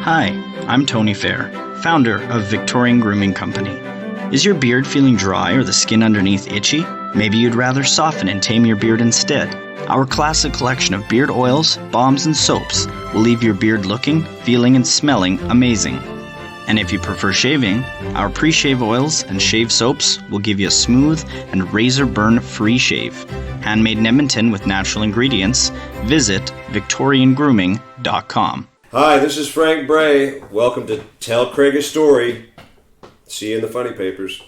Hi, I'm Tony Fair, founder of Victorian Grooming Company. Is your beard feeling dry or the skin underneath itchy? Maybe you'd rather soften and tame your beard instead. Our classic collection of beard oils, balms, and soaps will leave your beard looking, feeling, and smelling amazing. And if you prefer shaving, our pre-shave oils and shave soaps will give you a smooth and razor burn-free shave. Handmade in Edmonton with natural ingredients. Visit victoriangrooming.com. Hi, this is Frank Bray. Welcome to Tell Craig a Story. See you in the funny papers.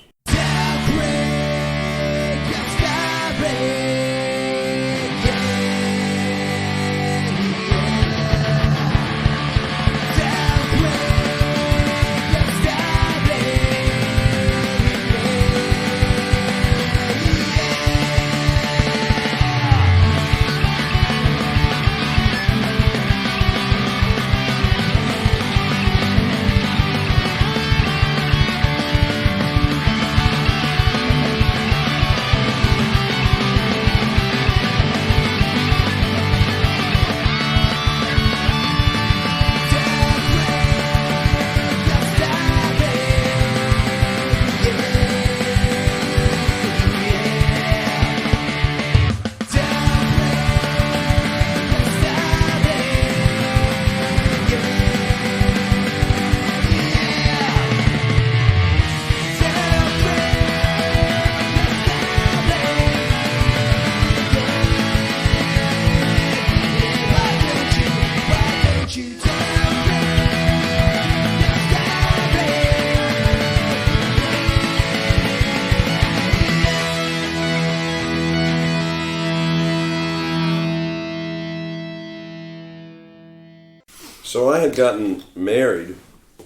So I had gotten married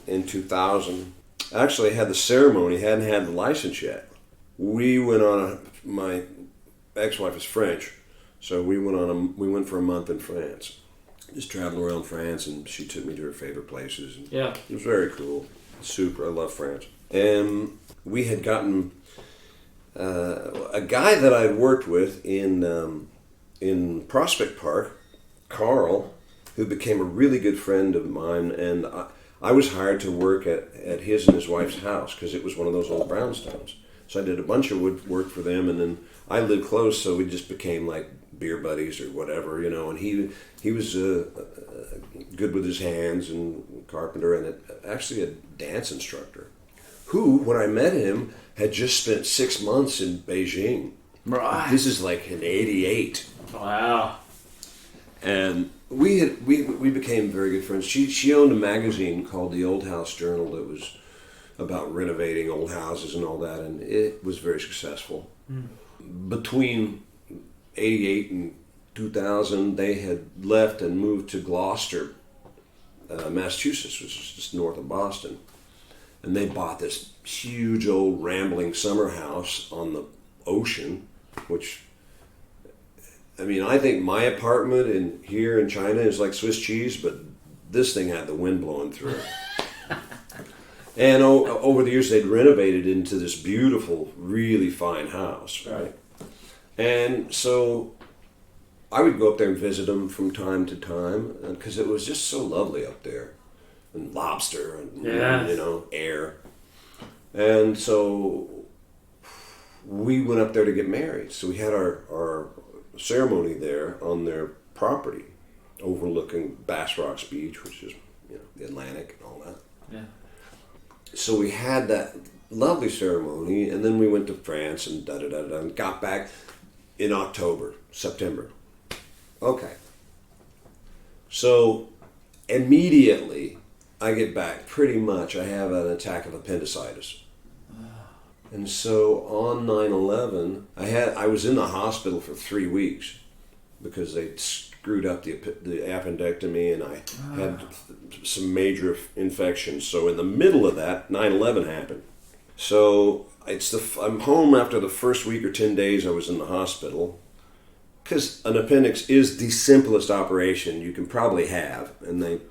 in 2000. Actually, I had the ceremony, hadn't had the license yet. We went on my ex-wife is French, so we went for a month in France. Just traveling around France, and she took me to her favorite places. Yeah. It was very cool. Super. I love France. And we had gotten a guy that I'd worked with in Prospect Park, Carl, who became a really good friend of mine, and I was hired to work at his and his wife's house because it was one of those old brownstones. So I did a bunch of work for them, and then I lived close, so we just became like beer buddies or whatever, and he was good with his hands and carpenter and actually a dance instructor who, when I met him, had just spent 6 months in Beijing. Right. This is like in '88. Wow. And we became very good friends. She owned a magazine called the Old House Journal that was about renovating old houses and all that, and it was very successful. Mm. Between '88 and 2000, they had left and moved to Gloucester, Massachusetts, which is just north of Boston. And they bought this huge old rambling summer house on the ocean, which, I mean, I think my apartment here in China is like Swiss cheese, but this thing had the wind blowing through it. And over the years, they'd renovated into this beautiful, really fine house, right? And so I would go up there and visit them from time to time because it was just so lovely up there. And lobster and, air. And so we went up there to get married. So we had our ceremony there on their property overlooking Bass Rocks Beach, which is the Atlantic and all that. Yeah. So we had that lovely ceremony, and then we went to France and and got back in September. Okay. So immediately I get back, pretty much I have an attack of appendicitis. And so on 9/11, I was in the hospital for 3 weeks because they screwed up the appendectomy, and I had some major infections. So in the middle of that, 9/11 happened. So I'm home after the first week or 10 days I was in the hospital, because an appendix is the simplest operation you can probably have, and they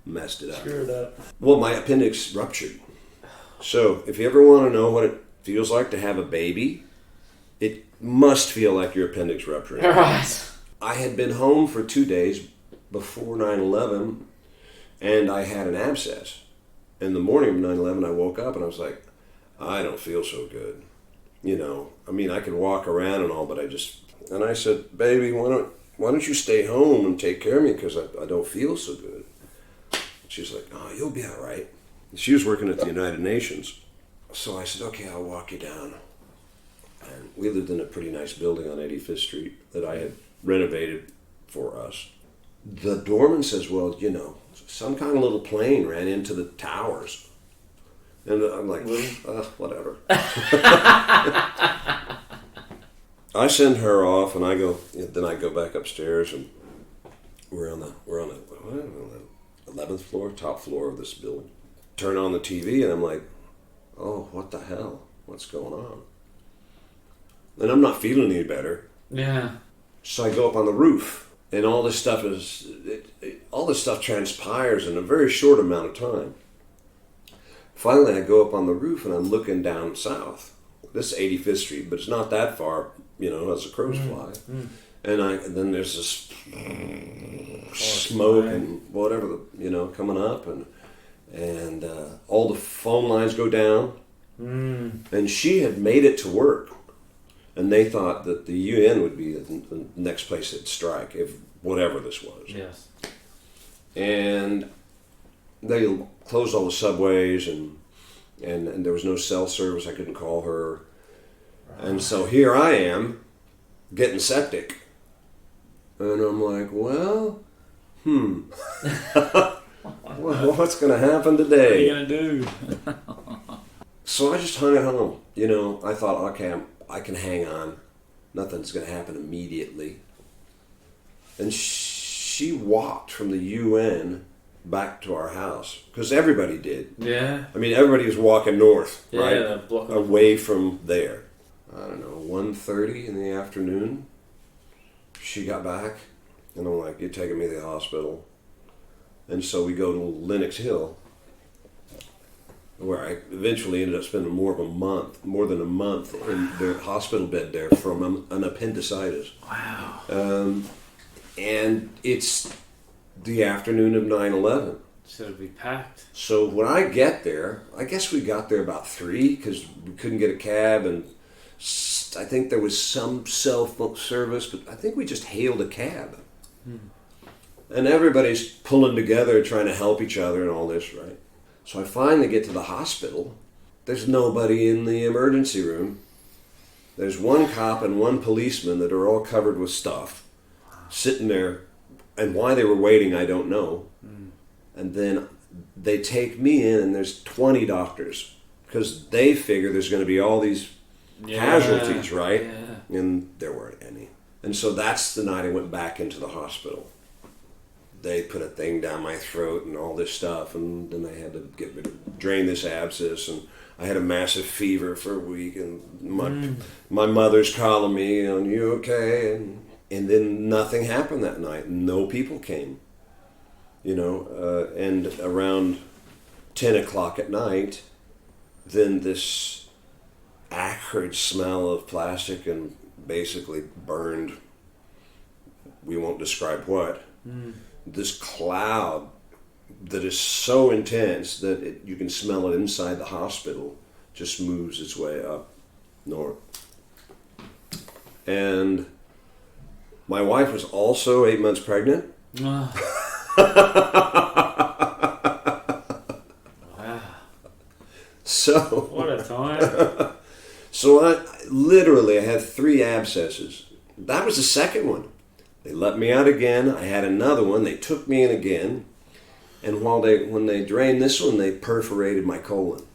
messed it up. Screwed up. Well, my appendix ruptured. So if you ever want to know what it feels like to have a baby, it must feel like your appendix ruptured. Right. I had been home for 2 days before 9/11, And I had an abscess. In the morning of 9/11, I woke up and I was like, I don't feel so good. You know, I mean, I could walk around and all, but and I said, baby, why don't you stay home and take care of me because I don't feel so good. She's like, oh, you'll be all right. She was working at the United Nations. So I said, okay, I'll walk you down. And we lived in a pretty nice building on 85th Street that I had renovated for us. The doorman says, well, you know, some kind of little plane ran into the towers. And I'm like, whatever. I send her off, and I go back upstairs, and we're on the 11th floor, top floor of this building. Turn on the TV, and I'm like, oh, what the hell? What's going on? And I'm not feeling any better. Yeah. So I go up on the roof, and all this stuff transpires in a very short amount of time. Finally, I go up on the roof, and I'm looking down south. This is 85th Street, but it's not that far, you know, as the crows fly. And then there's this smoke and whatever, you know, coming up, and all the phone lines go down. And she had made it to work, and they thought that the UN would be the next place they'd strike, if whatever this was. Yes. And they closed all the subways, and there was no cell service. I couldn't call her. And so here I am, getting septic. And I'm like, well, what's going to happen today? What are you going to do? So I just hung at home. You know, I thought, okay, I can hang on. Nothing's going to happen immediately. And she walked from the UN back to our house, because everybody did. Yeah. I mean, everybody was walking north, right? Yeah, away from there. I don't know, 1:30 in the afternoon. She got back, and I'm like, you're taking me to the hospital. And so we go to Lenox Hill, where I eventually ended up spending more than a month in the hospital bed there from an appendicitis. Wow. And it's the afternoon of 9/11. So it'd be packed. So when I get there, I guess we got there about 3 because we couldn't get a cab, and I think there was some cell phone service, but I think we just hailed a cab. And everybody's pulling together, trying to help each other and all this, right? So I finally get to the hospital. There's nobody in the emergency room. There's one cop and one policeman that are all covered with stuff, sitting there. And why they were waiting, I don't know. And then they take me in, and there's 20 doctors, because they figure there's going to be all these casualties, right? Yeah. And there weren't any. And so that's the night I went back into the hospital. They put a thing down my throat and all this stuff, and then they had to drain this abscess, and I had a massive fever for a week, and my mother's calling me, "Are you okay?" And then nothing happened that night. No people came, you know. And around 10 o'clock at night, then this acrid smell of plastic and basically burned, we won't describe what, this cloud that is so intense that you can smell it inside the hospital, just moves its way up north. And my wife was also 8 months pregnant. Wow. So What a time. So I had 3 abscesses. That was the second one. They let me out again. I had another one. They took me in again. And when they drained this one, they perforated my colon.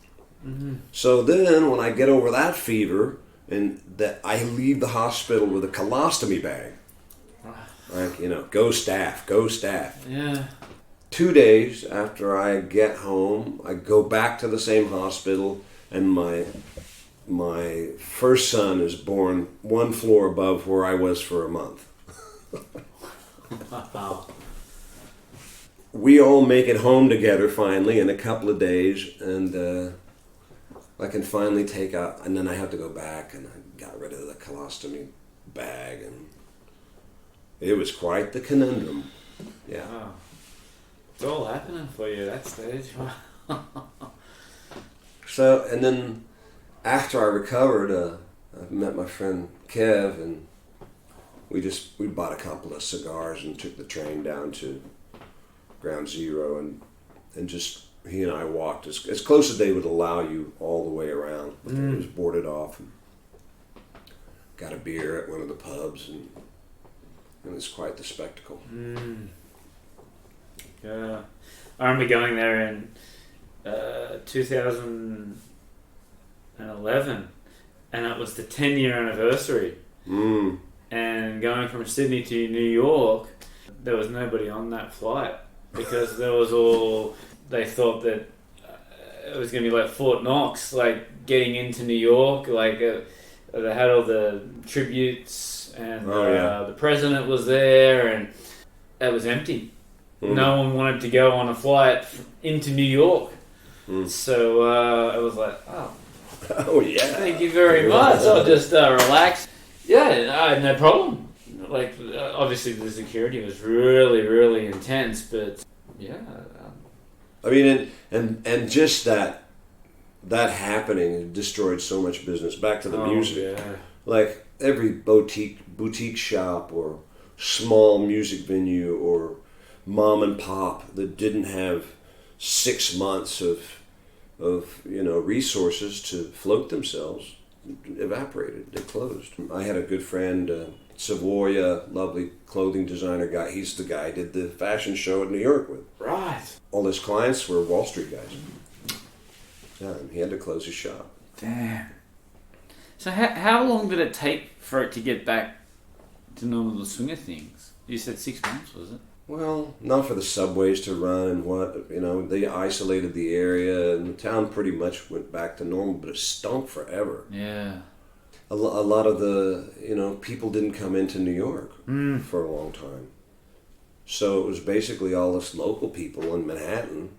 So then when I get over that fever, and that I leave the hospital with a colostomy bag. Like, you know, go staff. Yeah. 2 days after I get home, I go back to the same hospital, and my first son is born 1 floor above where I was for a month. Wow. We all make it home together finally in a couple of days, and I can finally take out, and then I have to go back, and I got rid of the colostomy bag, and it was quite the conundrum. Yeah. Wow. It's all happening for you at that stage. So, and then after I recovered, I met my friend Kev, and we bought a couple of cigars and took the train down to Ground Zero, and just he and I walked as close as they would allow you all the way around. But it was boarded off, and got a beer at one of the pubs, and it was quite the spectacle. Yeah, I remember going there in 2011, and it was the 10-year anniversary. And going from Sydney to New York, there was nobody on that flight because there was all. They thought that it was going to be like Fort Knox, like getting into New York. Like they had all the tributes, and the president was there, and it was empty. No one wanted to go on a flight into New York. So I was like, oh yeah, thank you very much. I'll just relax. Yeah, I had no problem. Like, obviously the security was really, really intense, but yeah. I mean, and just that happening destroyed so much business. Back to the music. Yeah. Like every boutique shop or small music venue or mom and pop that didn't have 6 months of resources to float themselves evaporated. They closed. I had a good friend, Savoya, lovely clothing designer guy. He's the guy I did the fashion show at New York with. Right. All his clients were Wall Street guys. Yeah, and he had to close his shop. Damn. So how long did it take for it to get back to normal swing of things? You said 6 months, was it? Well, not for the subways to run and what, they isolated the area and the town pretty much went back to normal, but it stunk forever. Yeah. A lot of the, people didn't come into New York for a long time. So it was basically all us local people in Manhattan.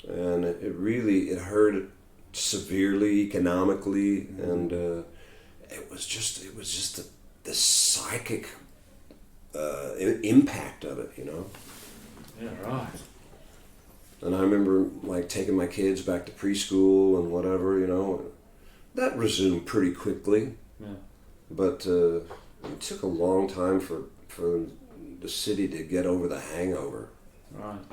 And it hurt severely economically, and it was just the psychic impact of it, Yeah, right. And I remember taking my kids back to preschool and whatever, that resumed pretty quickly. Yeah. But it took a long time for the city to get over the hangover. Right.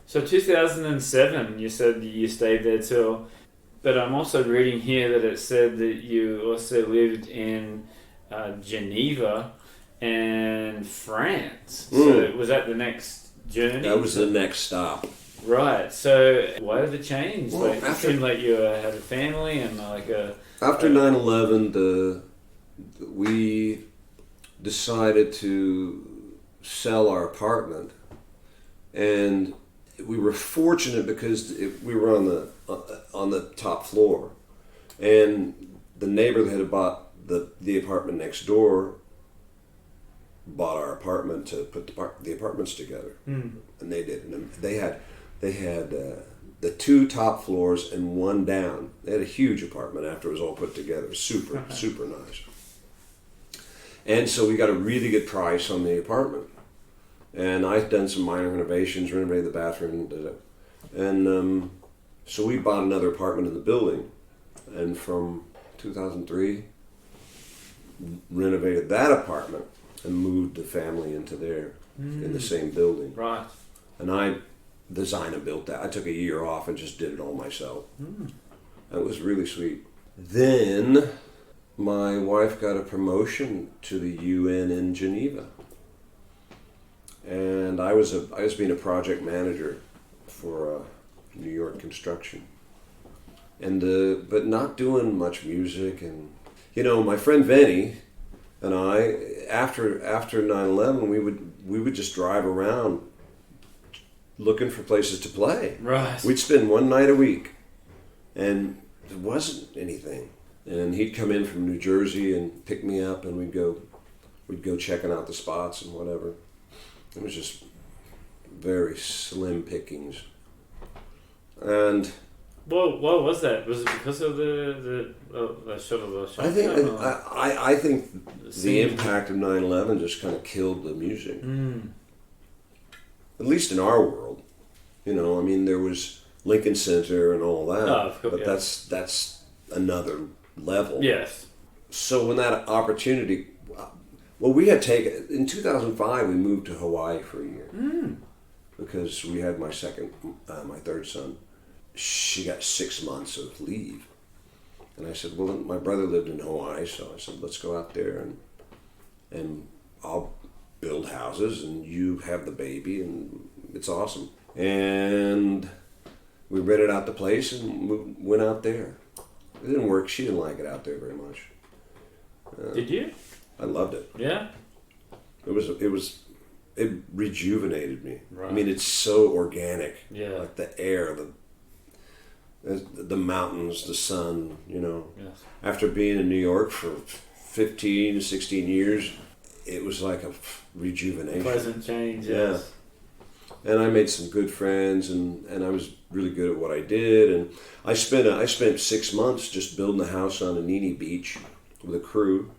So 2007, you said you stayed there till, but I'm also reading here that it said that you also lived in Geneva and France. So was that the next journey? That was the next stop. Right. So why did it change? Well, it seemed like you had a family and After 9/11, we decided to sell our apartment, and we were fortunate because we were on the top floor, and the neighbor that had bought the apartment next door bought our apartment to put the apartments together, and they did. And they had the 2 top floors and 1 down. They had a huge apartment after it was all put together. Super nice. And so we got a really good price on the apartment. And I've done some minor renovations, renovated the bathroom, and so we bought another apartment in the building. And from 2003, renovated that apartment and moved the family into there in the same building. Right. And I designed and built that. I took a year off and just did it all myself. That was really sweet. Then my wife got a promotion to the UN in Geneva. And I was being a project manager for New York construction, and but not doing much music. And my friend Vinny and I, after 9/11, we would just drive around looking for places to play. Right. We'd spend one night a week, and there wasn't anything. And he'd come in from New Jersey and pick me up, and we'd go checking out the spots and whatever. It was just very slim pickings. And Well, what was that? Was it because of the sort of the shutdown? I think the impact of 9/11 just kind of killed the music. at least in our world. You know, I mean, there was Lincoln Center and all that, of course, but yeah. that's another level. Yes. So when that opportunity, well, we had taken, in 2005, we moved to Hawaii for a year. Because we had my third son. She got 6 months of leave. And I said, well, my brother lived in Hawaii, so I said, let's go out there and I'll build houses and you have the baby and it's awesome. And we rented out the place and went out there. It didn't work. She didn't like it out there very much. Did you? I loved it. Yeah. It rejuvenated me. Right. I mean, it's so organic. Yeah. Like the air, the mountains, the sun, you know. Yes. After being in New York for 15, 16 years, it was like a rejuvenation. Pleasant change, Yeah. yes. And I made some good friends, and I was really good at what I did. And I spent 6 months just building a house on Anini Beach with a crew.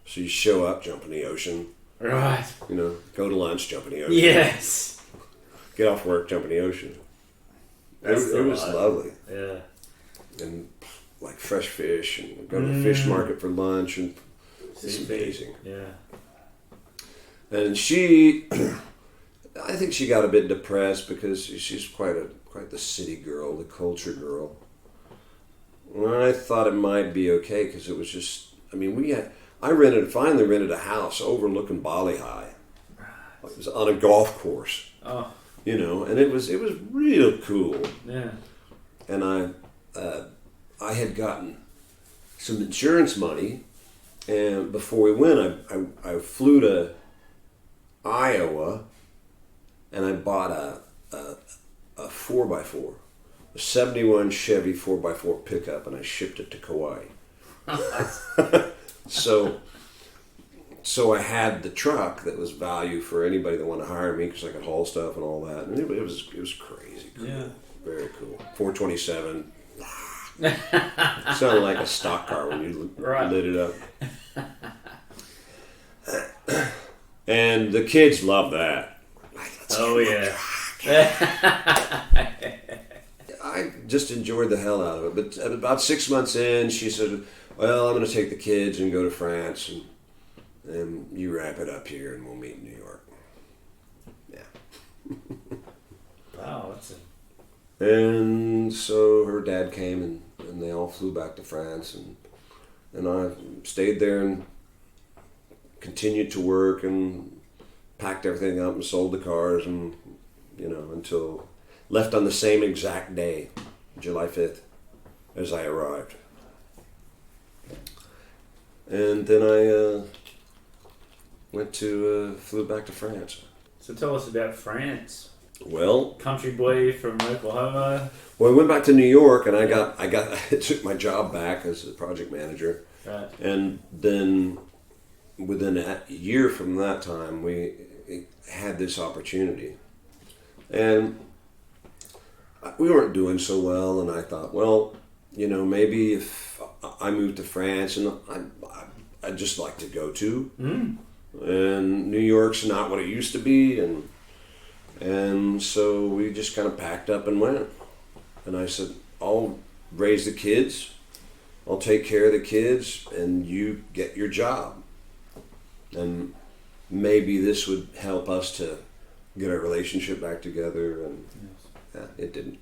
So you show up, jump in the ocean. Right. You know, go to lunch, jump in the ocean. Yes. Get off work, jump in the ocean. That's It was lovely. Yeah. And like fresh fish, and go to the fish market for lunch, and it's amazing. Yeah. And she, I think she got a bit depressed because she's quite the city girl, the culture girl. And I thought it might be okay because it was just, I mean, I finally rented a house overlooking Bali High. It was on a golf course. Oh. You know, and it was real cool. Yeah. And I had gotten some insurance money, and before we went, I flew to Iowa, and I bought a 4x4, a 71 Chevy 4x4 pickup, and I shipped it to Kauai. So I had the truck that was value for anybody that wanted to hire me because I could haul stuff and all that. And it was crazy cool. Yeah. Very cool. 427. Sounded like a stock car when you lit it up. And the kids love that. Oh, yeah. I just enjoyed the hell out of it. But about 6 months in, she said, well, I'm going to take the kids and go to France, and you wrap it up here and we'll meet in New York. Yeah. Wow, that's it. And so her dad came and they all flew back to France, and I stayed there and continued to work and packed everything up and sold the cars, and you know, until left on the same exact day, July 5th, as I arrived. And then I flew back to France. So tell us about France. Well, Country boy from Oklahoma. I went back to New York, and I took my job back as a project manager. Right. And then within a year from that time, we had this opportunity. And we weren't doing so well, and I thought, well, you know, maybe if I moved to France, and I'd just like to go to. And New York's not what it used to be, and so we just kind of packed up and went. And I said, I'll raise the kids, I'll take care of the kids, and you get your job. And maybe this would help us to get our relationship back together, and yeah, it didn't.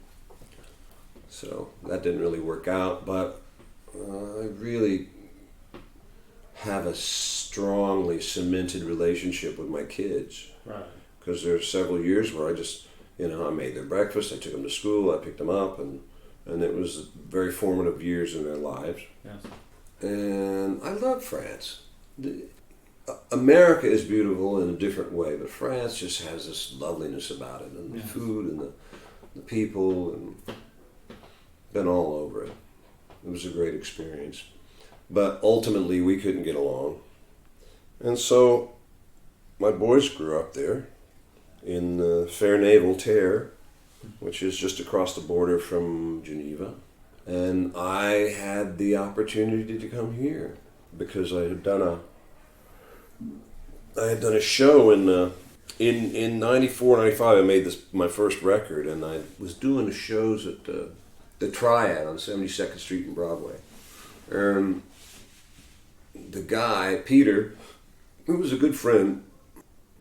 So that didn't really work out, but I really have a strongly cemented relationship with my kids. Right. Because there's several years where I just, you know, I made their breakfast, I took them to school, I picked them up, and it was very formative years in their lives. Yes. And I love France. America is beautiful in a different way, but France just has this loveliness about it, and the food and the people, and been all over it. It was a great experience. But ultimately we couldn't get along. And so my boys grew up there in Ferney-Voltaire, which is just across the border from Geneva. And I had the opportunity to come here because I had done a show in In 94, 95, I made my first record, and I was doing shows at the Triad on 72nd Street and Broadway. And the guy, Peter, who was a good friend,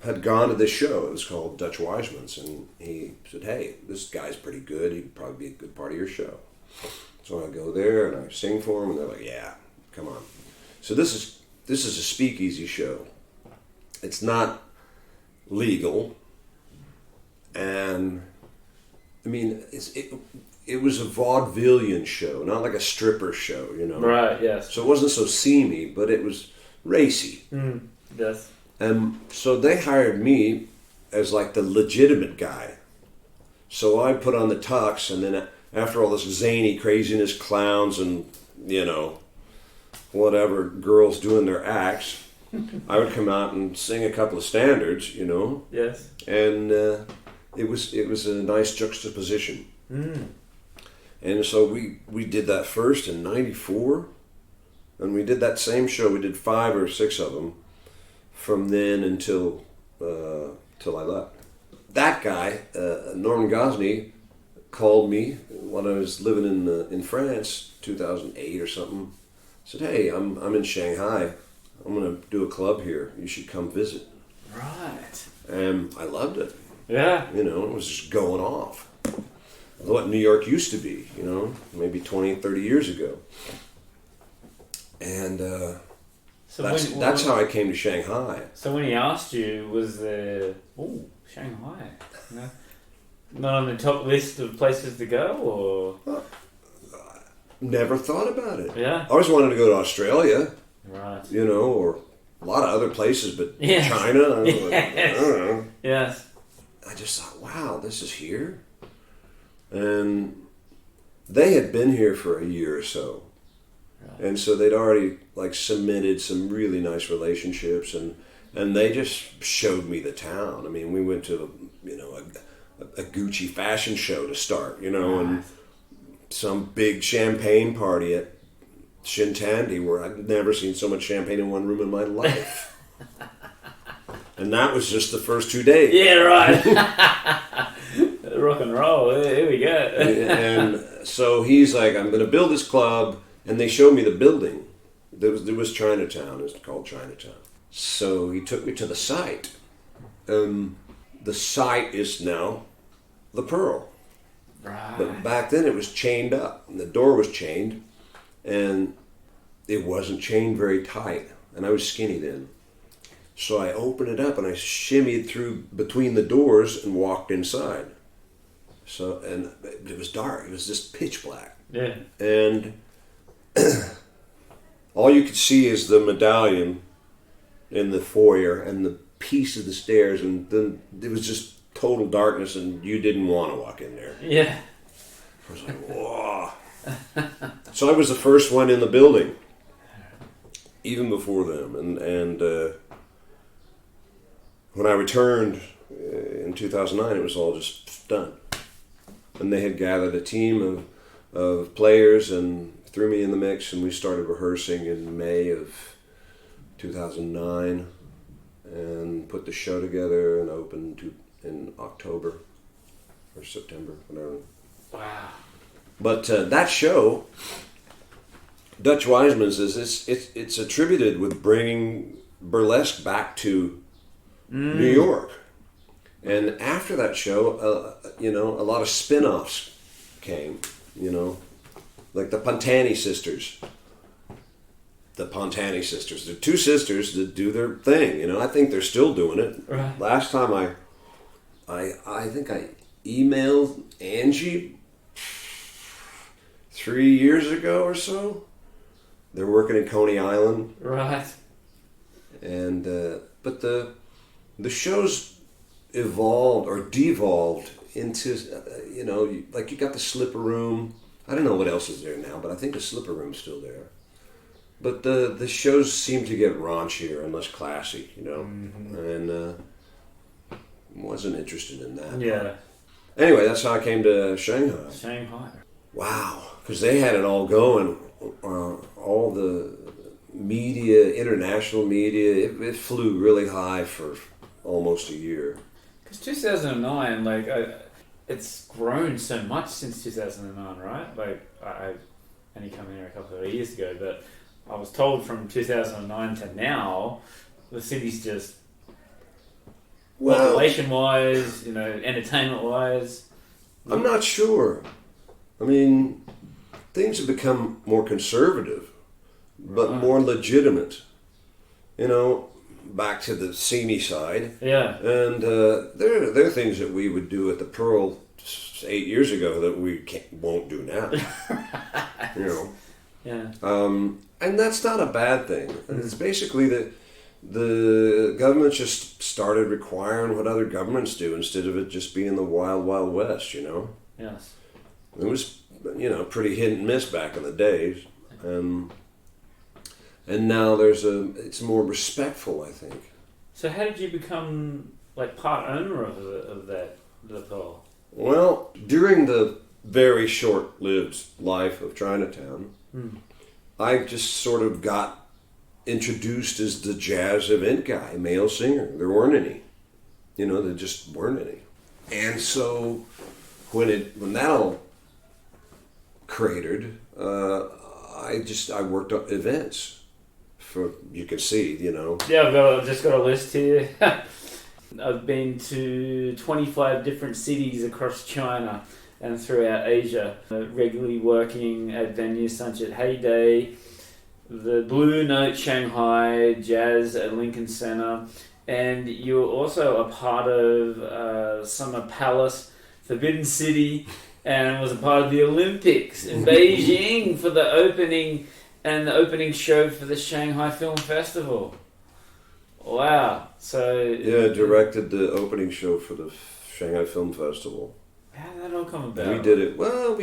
had gone to this show. It was called Dutch Wiseman's, and he said, "Hey, this guy's pretty good. He'd probably be a good part of your show." So I go there and I sing for him, and they're like, "Yeah, come on." So this is a speakeasy show. It's not legal, and I mean it was a vaudevillian show, not like a stripper show, you know. Right. Yes. So it wasn't so seamy, but it was racy. Yes. And so they hired me as like the legitimate guy. So I put on the tux, and then after all this zany craziness, clowns and, you know, whatever, girls doing their acts, I would come out and sing a couple of standards, you know. Yes. And it was a nice juxtaposition. And so we did that first in 94, and we did that same show. We did 5 or 6 of them from then until I left. That guy, Norman Gosney, called me when I was living in France, 2008 or something. Said, "Hey, I'm in Shanghai. I'm gonna do a club here. You should come visit." Right. And I loved it. Yeah. You know, it was just going off. What New York used to be, you know, maybe 20, 30 years ago. And So that's how I came to Shanghai. So when he asked you, was there Shanghai? You know, not on the top list of places to go, or Never thought about it. Yeah. I always wanted to go to Australia, right? you know, or a lot of other places, but Yes. China, I was like, Yes. I don't know. Yes. I just thought, wow, this is here. And they had been here for a year or so. Right. And so they'd already like cemented some really nice relationships, and they just showed me the town. I mean, we went to, you know, a Gucci fashion show to start, you know, and some big champagne party at Shintandy where I'd never seen so much champagne in one room in my life. And that was just the first 2 days. Yeah, right. Rock and roll. Here we go. And so he's like, "I'm going to build this club," and they showed me the building. There was Chinatown. It's called Chinatown. So he took me to the site. The site is now the Pearl. Right. But back then it was chained up, and the door was chained, and it wasn't chained very tight, and I was skinny then. So I opened it up and I shimmied through between the doors and walked inside. So, and it was dark. It was just pitch black. Yeah. And all you could see is the medallion in the foyer and the piece of the stairs, and then it was just total darkness, and you didn't want to walk in there. Yeah. I was like, whoa. So I was the first one in the building, even before them. And when I returned in 2009, it was all just done. And they had gathered a team of players and threw me in the mix, and we started rehearsing in May of 2009 and put the show together and opened in October or September, whatever. Wow. But that show, Dutch Wiseman's, it's attributed with bringing burlesque back to New York. And after that show, you know, a lot of spin-offs came, you know, like the Pontani sisters. The Pontani sisters. They're 2 sisters that do their thing, you know. I think they're still doing it. Right. Last time I think I emailed Angie 3 years ago or so. They're working in Coney Island. Right. And but the show's evolved or devolved into, you know, like you got the Slipper Room. I don't know what else is there now, but I think the Slipper Room's still there. But the shows seem to get raunchier and less classy, you know, and wasn't interested in that. Yeah. Anyway, that's how I came to Shanghai. Shanghai. Wow, because they had it all going. All the media, international media, it flew really high for almost a year. Because 2009, like, it's grown so much since 2009, right? Like, I only come here a couple of years ago, but I was told from 2009 to now, the city's just, population-wise, entertainment-wise. I'm not sure. I mean, things have become more conservative, but more legitimate. Back to the seamy side. Yeah. And there are things that we would do at the Pearl 8 years ago that we won't do now. Yeah. And that's not a bad thing. It's basically that the government just started requiring what other governments do instead of it just being the wild, wild west, Yes. It was, pretty hit and miss back in the days. And now it's more respectful, I think. So how did you become, like, part owner of the Pearl? Well, during the very short-lived life of Chinatown, I just sort of got introduced as the jazz event guy, male singer. There weren't any. There just weren't any. And so when that all cratered, I worked on events. You can see, Yeah, I've just got a list here. I've been to 25 different cities across China and throughout Asia, regularly working at venues such as Heyday, the Blue Note Shanghai, Jazz at Lincoln Center, and you were also a part of Summer Palace, Forbidden City, and was a part of the Olympics in Beijing for the opening show for the Shanghai Film Festival. Wow. So yeah, directed the opening show for the Shanghai Film Festival. How did that all come about? We did it. Well,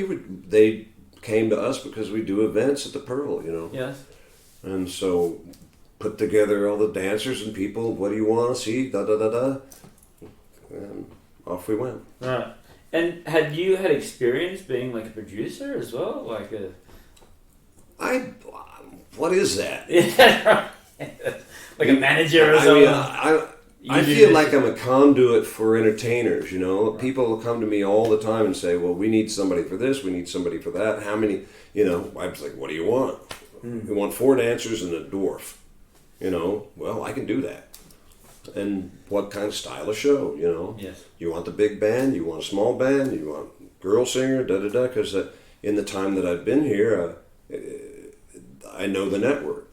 they came to us because we do events at the Pearl, Yes. And so put together all the dancers and people. What do you want to see? Da da da da. And off we went. Right. And had you had experience being like a producer as well, like a? What is that? Yeah. Like a manager or something. I feel like I'm a conduit for entertainers, People will come to me all the time and say, well, we need somebody for this, we need somebody for that. How many, I was like, what do you want? You want 4 dancers and a dwarf. Well, I can do that. And what kind of style of show, Yes. You want the big band, you want a small band, you want girl singer, da-da-da, because in the time that I've been here, I know the network.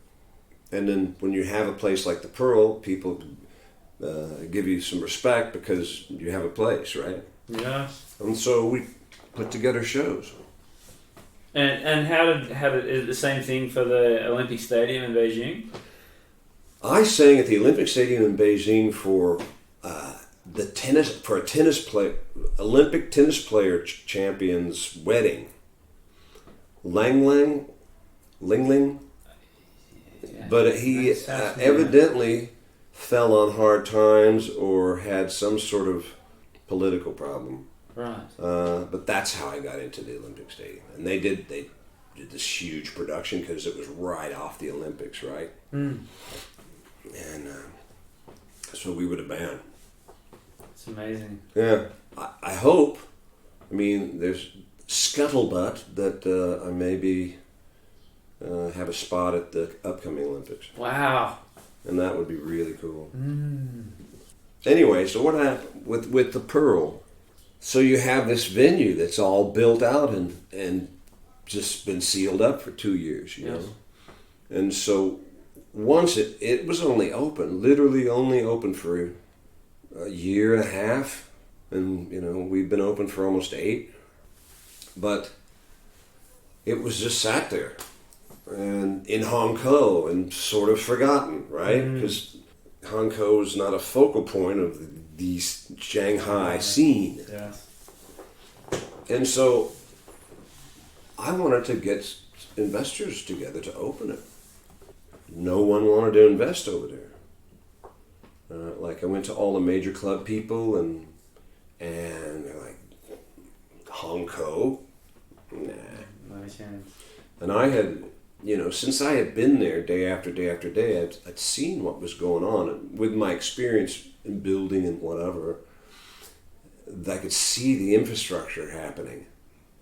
And then when you have a place like the Pearl, people give you some respect because you have a place, right? Yeah. And so we put together shows. And how did is it the same thing for the Olympic Stadium in Beijing? I sang at the Olympic Stadium in Beijing for Olympic tennis player champion's wedding. Ling Ling. Yeah, but he evidently fell on hard times or had some sort of political problem. Right. But that's how I got into the Olympic Stadium. And they did this huge production because it was right off the Olympics, right? Mm. And so we were the band. It's amazing. Yeah. I hope, there's scuttlebutt that I maybe have a spot at the upcoming Olympics. Wow. And that would be really cool. Mm. Anyway, so what happened with the Pearl? So you have this venue that's all built out and just been sealed up for 2 years, you know? And so once it was only open, literally only open for a year and a half. And, we've been open for almost 8. But it was just sat there and in Hong Kong and sort of forgotten, right? Because Hong Kong is not a focal point of the Shanghai scene. Yeah. And so I wanted to get investors together to open it. No one wanted to invest over there. I went to all the major club people and they're like, Hong Kong? Nah. No chance. And I had since I had been there day after day after day, I'd seen what was going on. And with my experience in building and whatever, I could see the infrastructure happening,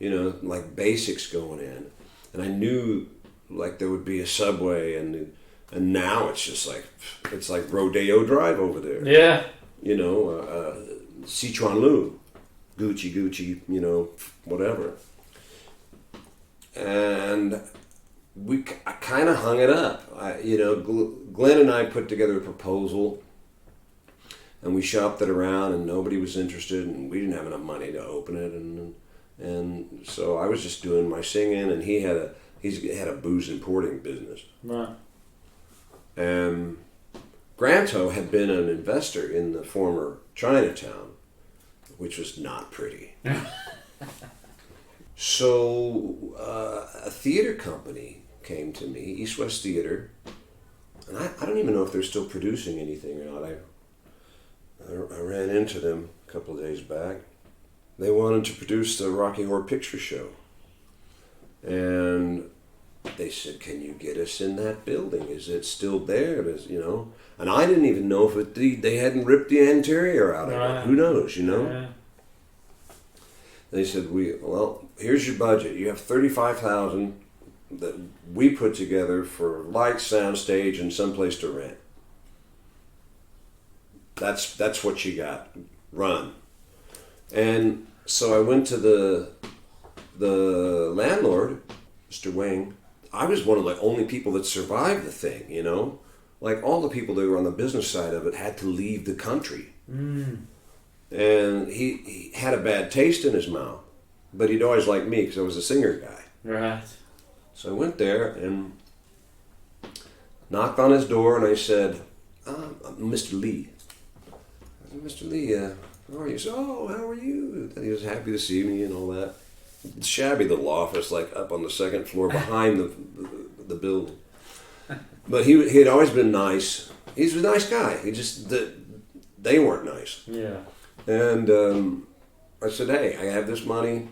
like basics going in. And I knew like there would be a subway, and now it's just like, it's like Rodeo Drive over there. Yeah. Sichuan Lu, Gucci, whatever. And I kind of hung it up. Glenn and I put together a proposal, and we shopped it around, and nobody was interested, and we didn't have enough money to open it, and so I was just doing my singing, and he had a booze importing business. Right. And Granto had been an investor in the former Chinatown, which was not pretty. So a theater company came to me, East West Theater, and I don't even know if they're still producing anything or not. I ran into them a couple of days back. They wanted to produce the Rocky Horror Picture Show. And they said, "Can you get us in that building? Is it still there?" And I didn't even know if they hadn't ripped the interior out of it. Who knows, Yeah. They said, "Well, here's your budget. You have $35,000 that we put together for light, sound, stage, and someplace to rent. That's what you got. Run." And so I went to the landlord, Mr. Wang. I was one of the only people that survived the thing, Like all the people that were on the business side of it had to leave the country. Mm. And he had a bad taste in his mouth, but he'd always liked me because I was a singer guy. Right. So I went there and knocked on his door, and I said, "Mr. Lee." I said, "Mr. Lee, how are you?" He said, "Oh, how are you?" And he was happy to see me and all that. Shabby little office, like up on the second floor behind the building. But he had always been nice. He's a nice guy. He just they weren't nice. Yeah. And I said, "Hey, I have this money.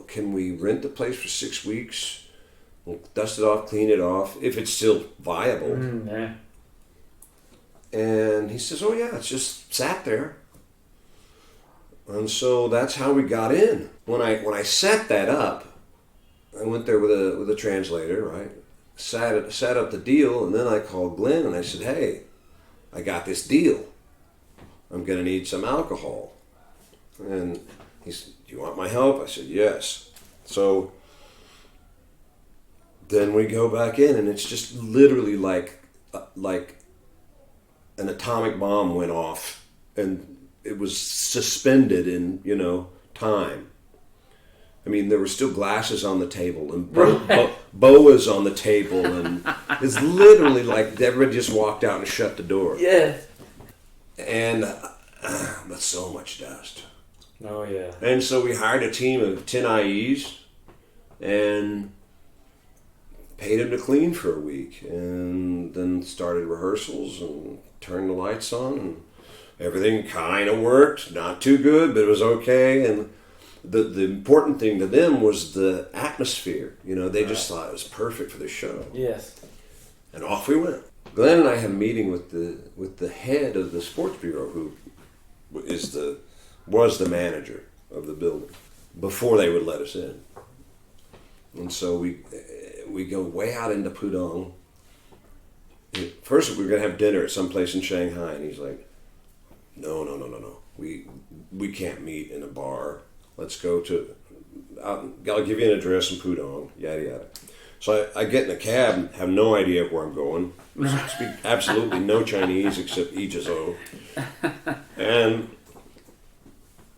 Can we rent the place for 6 weeks? We'll dust it off, clean it off, if it's still viable." Yeah. And he says, "Oh yeah, it's just sat there." And so that's how we got in. When I set that up, I went there with a translator, right? Set up the deal, and then I called Glenn and I said, "Hey, I got this deal. I'm gonna need some alcohol." And he said, "Do you want my help?" I said, "Yes." So then we go back in, and it's just literally like an atomic bomb went off, and it was suspended in time. I mean, there were still glasses on the table and boas on the table, and it's literally like everybody just walked out and shut the door. Yeah. And but so much dust. Oh yeah. And so we hired a team of 10 IEs and paid them to clean for a week, and then started rehearsals and turned the lights on, and everything kind of worked. Not too good, but it was okay. And the important thing to them was the atmosphere. They just thought it was perfect for the show. Yes. And off we went. Glenn and I had a meeting with the head of the sports bureau, who was the manager of the building, before they would let us in. And so we go way out into Pudong. First, we were going to have dinner at some place in Shanghai, and he's like, No. We can't meet in a bar. Let's go to, I'll give you an address in Pudong, yada yada. So I get in a cab, have no idea where I'm going. Speak absolutely no Chinese except Ijizo. And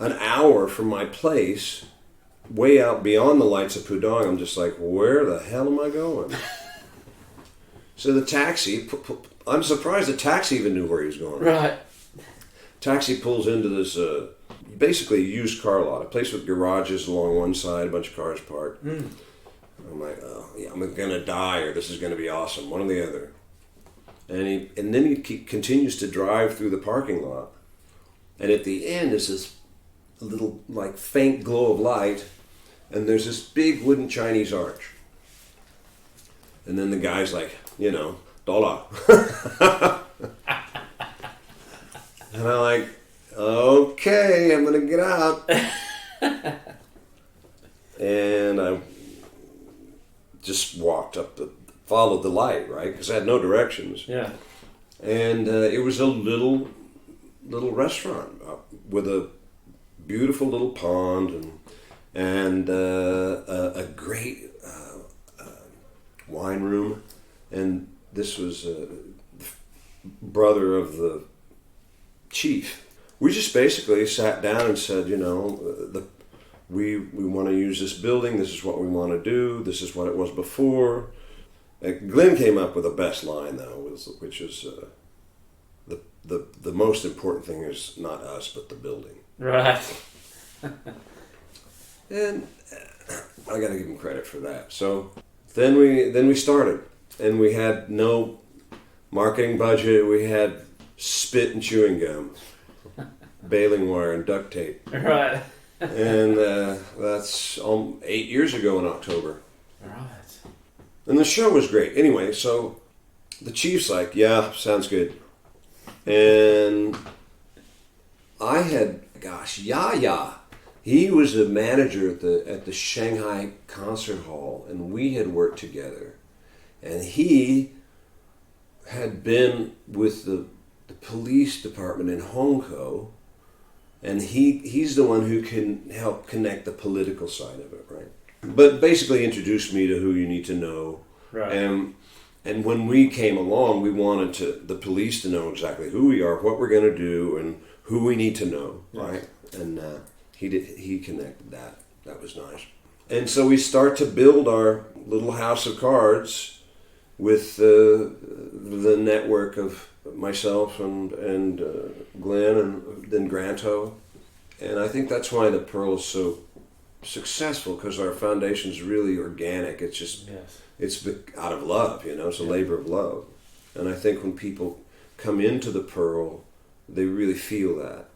an hour from my place, way out beyond the lights of Pudong, I'm just like, where the hell am I going? So the taxi, I'm surprised the taxi even knew where he was going. Right. Taxi pulls into this, basically a used car lot, a place with garages along one side, a bunch of cars parked. Mm. I'm like, oh, yeah, I'm going to die, or this is going to be awesome, one or the other. And then he continues to drive through the parking lot. And at the end is this little, like, faint glow of light, and there's this big wooden Chinese arch. And then the guy's like, dollar. And I'm like, okay, I'm going to get out. And I just walked followed the light, right? Because I had no directions. Yeah. And it was a little restaurant with a beautiful little pond and a great wine room. And this was the brother of the chief. We just basically sat down and said, we want to use this building. This is what we want to do. This is what it was before. Glenn came up with the best line, though, which is the most important thing is not us, but the building. Right. And I got to give him credit for that. So then we started, and we had no marketing budget. We had spit and chewing gum, baling wire and duct tape. Right. And that's 8 years ago in October. Right. And the show was great. Anyway, so the chief's like, yeah, sounds good. And I had, Yaya. He was a manager at the Shanghai concert hall, and we had worked together. And he had been with the police department in Hong Kong, and he's the one who can help connect the political side of it, right? But basically introduced me to who you need to know. Right. And when we came along, we wanted the police to know exactly who we are, what we're going to do, and who we need to know, right? And he connected that. That was nice. And so we start to build our little house of cards with the network of myself and Glenn and then Granto. And I think that's why the Pearl is so successful, because our foundation's really organic. It's just, it's out of love, it's a labor of love. And I think when people come into the Pearl, they really feel that.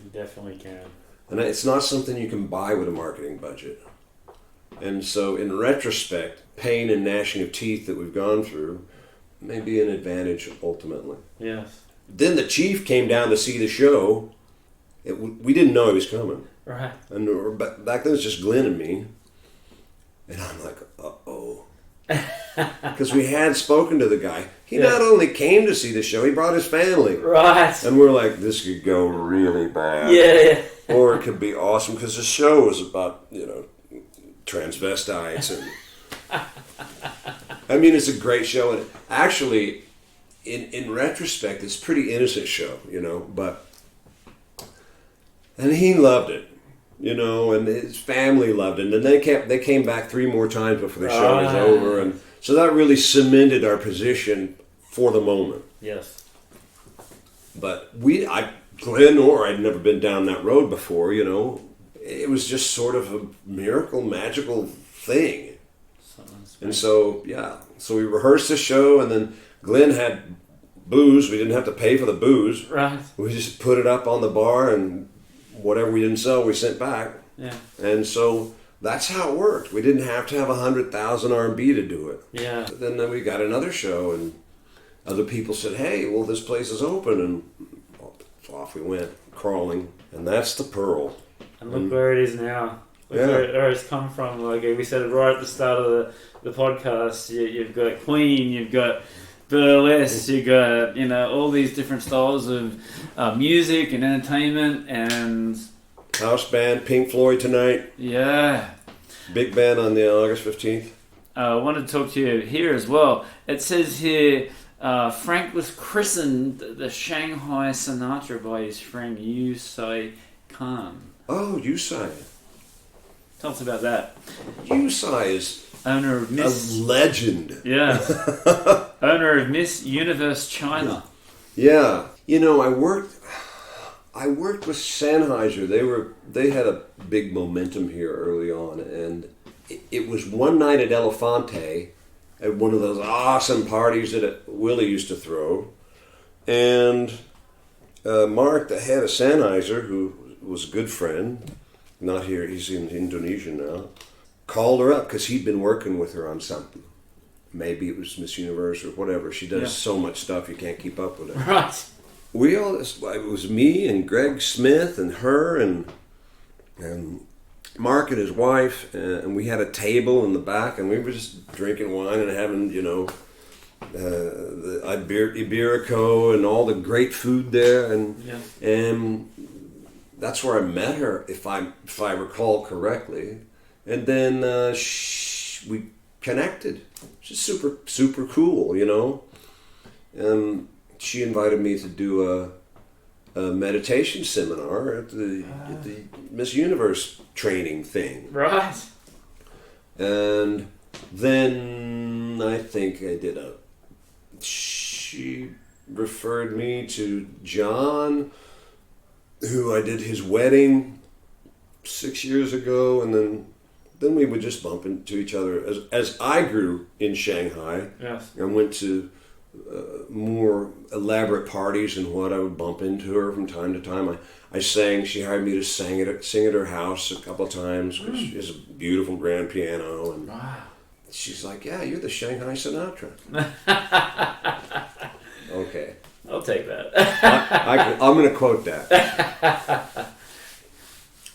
You definitely can. And it's not something you can buy with a marketing budget. And so in retrospect, pain and gnashing of teeth that we've gone through may be an advantage ultimately. Yes. Then the chief came down to see the show. We didn't know he was coming. Right. And back then it was just Glenn and me. And I'm like, uh-oh. Because we had spoken to the guy. He not only came to see the show, he brought his family. Right. And we're like, this could go really bad. Yeah. Or it could be awesome, because the show was about, transvestites. And I mean, it's a great show. And actually, in retrospect, it's a pretty innocent show, but... And he loved it, and his family loved it. And they came back 3 more times before the show was over. And so that really cemented our position for the moment. Yes. But Glenn or I'd never been down that road before, It was just sort of a miracle, magical thing. And so, so we rehearsed the show, and then Glenn had booze. We didn't have to pay for the booze. Right. We just put it up on the bar, and whatever we didn't sell, we sent back. Yeah. And so that's how it worked. We didn't have to have 100,000 RMB to do it. Yeah. But then we got another show, and other people said, hey, well, this place is open. And off we went, crawling. And that's the Pearl. And look where it is now. Look where it's come from. Like we said right at the start of the podcast, you've got Queen, you've got burlesque, you got all these different styles of music and entertainment and house band, Pink Floyd tonight. Yeah, big band on the August 15th. I wanted to talk to you here as well. It says here Frank was christened the Shanghai Sinatra by his friend Yu Sai Khan. Oh, Yu Sai. Tell us about that. Yu Sai is owner of Miss... a legend. Yeah. Owner of Miss Universe China. Yeah. I worked with Sennheiser. They had a big momentum here early on, and it was one night at Elefante at one of those awesome parties that Willie used to throw. And Mark, the head of Sennheiser, who was a good friend, not here, he's in Indonesia now, called her up because he'd been working with her on something. maybe it was Miss Universe or whatever. She does so much stuff you can't keep up with it. Right. It was me and Greg Smith and her and Mark and his wife, and we had a table in the back, and we were just drinking wine and having, the Iberico and all the great food there, and that's where I met her, if I recall correctly, and then we connected. She's super super cool, and she invited me to do a meditation seminar at the Miss Universe training thing. Right. And then I think I did she referred me to John, who I did his wedding 6 years ago, and then we would just bump into each other as I grew in Shanghai. Yes. And went to more elaborate parties and what I would bump into her from time to time. I sang. She hired me to sing at her house a couple of times because she has a beautiful grand piano. And wow. She's like, "Yeah, you're the Shanghai Sinatra." Okay, I'll take that. I'm going to quote that.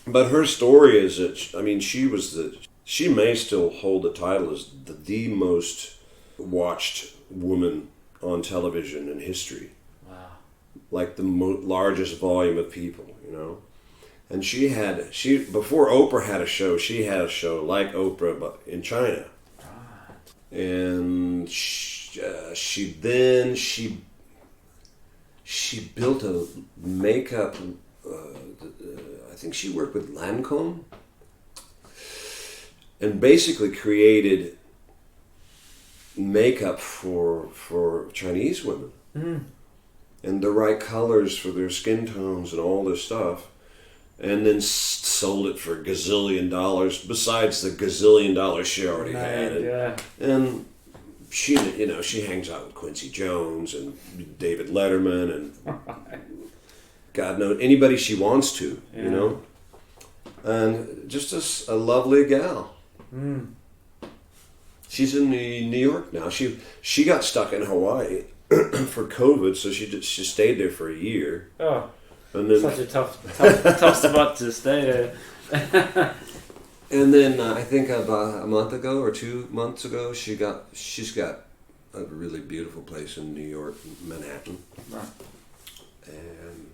But her story is that she may still hold the title as the most watched woman on television in history. Wow. Like the largest volume of people, And before Oprah had a show, she had a show like Oprah, but in China. Right. And she built a makeup, I think she worked with Lancome, and basically created makeup for Chinese women, and the right colors for their skin tones and all this stuff, and then sold it for $1 gazillion besides the $1 gazillion she already had. And she hangs out with Quincy Jones and David Letterman and God knows anybody she wants to, and just a lovely gal. She's in New York now. She got stuck in Hawaii for COVID, so she stayed there for a year. Oh, and then, such a tough spot to stay there. And then I think about a month ago or 2 months ago, she's got a really beautiful place in New York, Manhattan. Right. And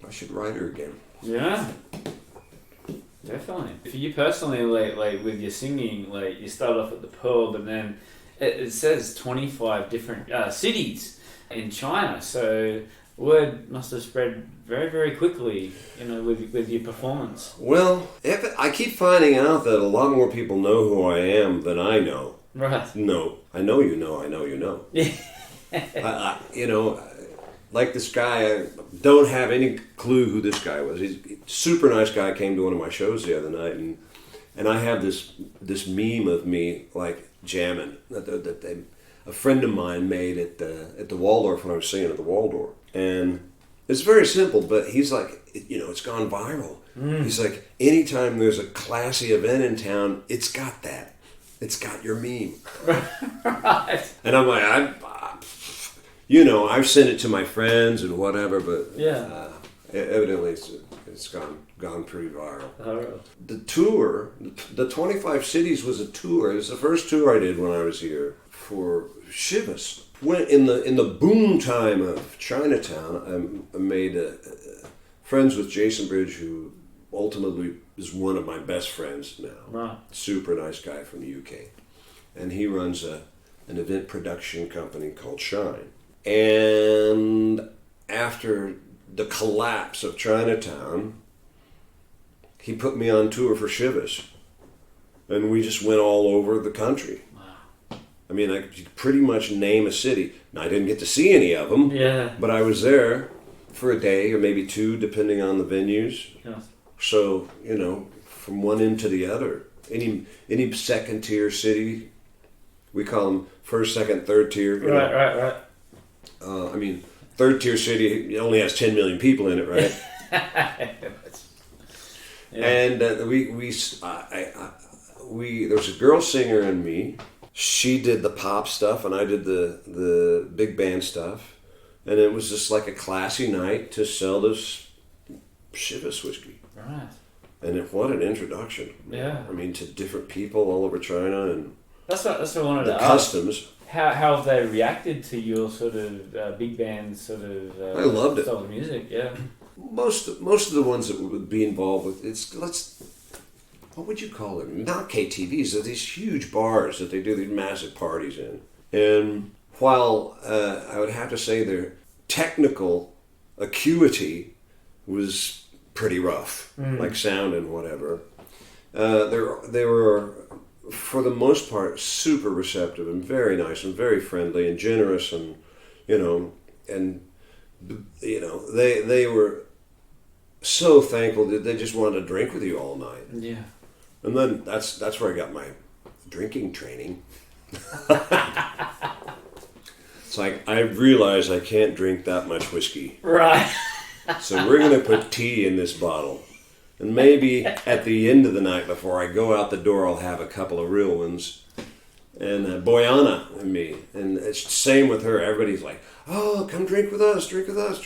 I should write her again. Yeah. Definitely. For you personally, like with your singing, like you start off at the Pearl, but then it says 25 different cities in China. So word must have spread very, very quickly, with your performance. Well, I keep finding out that a lot more people know who I am than I know. Right. No, I know you know. I know you know. Like this guy, I don't have any clue who this guy was. He's a super nice guy. Came to one of my shows the other night, and I have this meme of me like jamming that a friend of mine made at the Waldorf when I was singing at the Waldorf, and it's very simple. But he's like, it's gone viral. He's like, anytime there's a classy event in town, it's got that. It's got your meme. Right. And I'm like, I've sent it to my friends and whatever, but evidently it's gone pretty viral. The tour, the 25 cities was a tour. It was the first tour I did when I was here for Chivas. When in the boom time of Chinatown, I made friends with Jason Bridge, who ultimately is one of my best friends now. Wow. Super nice guy from the UK, and he runs an event production company called Shine. And after the collapse of Chinatown, he put me on tour for Chivas. And we just went all over the country. Wow. I mean, I could pretty much name a city. Now, I didn't get to see any of them. Yeah. But I was there for a day or maybe two, depending on the venues. Yeah. So, from one end to the other. Any second tier city, we call them first, second, third tier. Right. Third tier city only has 10 million people in it, right? Yeah. And there was a girl singer and me. she did the pop stuff and I did the big band stuff. And it was just like a classy night to sell this Chivas whiskey. Right. And what an introduction. Yeah. I mean, to different people all over China and That's what I wanted the to customs. ask. How have they reacted to your sort of big band sort of I loved it. style of music? Yeah. Most of the ones that would be involved with what would you call them? Not KTVs. They're these huge bars that they do these massive parties in. And while I would have to say their technical acuity was pretty rough, like sound and whatever, they were, for the most part, super receptive and very nice and very friendly and generous, and they were so thankful that they just wanted to drink with you all night. Yeah. And then that's where I got my drinking training. It's like, I realize I can't drink that much whiskey. Right. So we're going to put tea in this bottle. And maybe at the end of the night, before I go out the door, I'll have a couple of real ones. And Boyana and me. And it's the same with her. Everybody's like, oh, come drink with us, drink with us.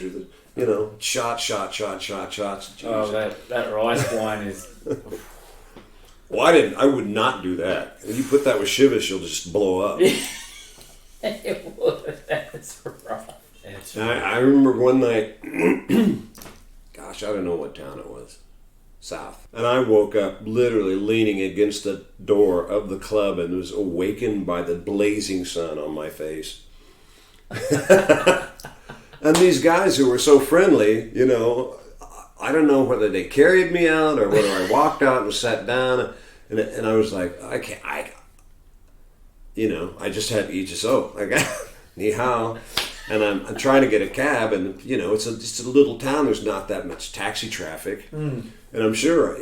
Shot, shots. Jeez. Oh, that rice wine is... Well, I would not do that. If you put that with Chivas, you'll just blow up. It would. That's rough. I remember one night, gosh, I don't know what town it was, south. And I woke up literally leaning against the door of the club and was awakened by the blazing sun on my face. And these guys who were so friendly, I don't know whether they carried me out or whether I walked out and sat down. And I was like, I just had to eat I got ni hao. And I'm trying to get a cab, and it's just a little town. There's not that much taxi traffic, and I'm sure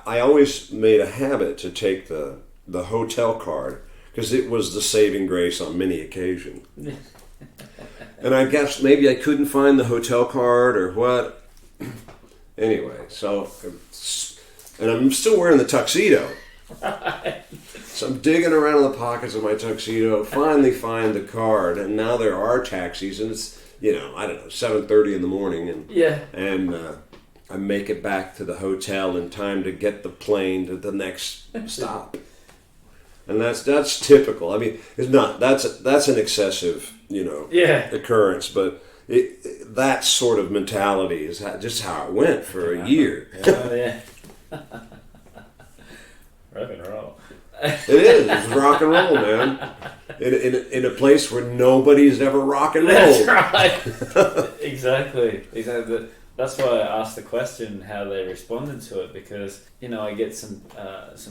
I always made a habit to take the hotel card because it was the saving grace on many occasions. And I guess maybe I couldn't find the hotel card or what. Anyway, and I'm still wearing the tuxedo. So I'm digging around in the pockets of my tuxedo, finally find the card, and now there are taxis, and it's, 7:30 in the morning, and I make it back to the hotel in time to get the plane to the next stop. And that's typical. I mean, it's not, that's an excessive, occurrence, but that sort of mentality is just how it went for a year. Oh, yeah. Rock and roll. It is. It's rock and roll, man. In a place where nobody's ever rock and rolled. That's right. Exactly. That's why I asked the question how they responded to it, because I get some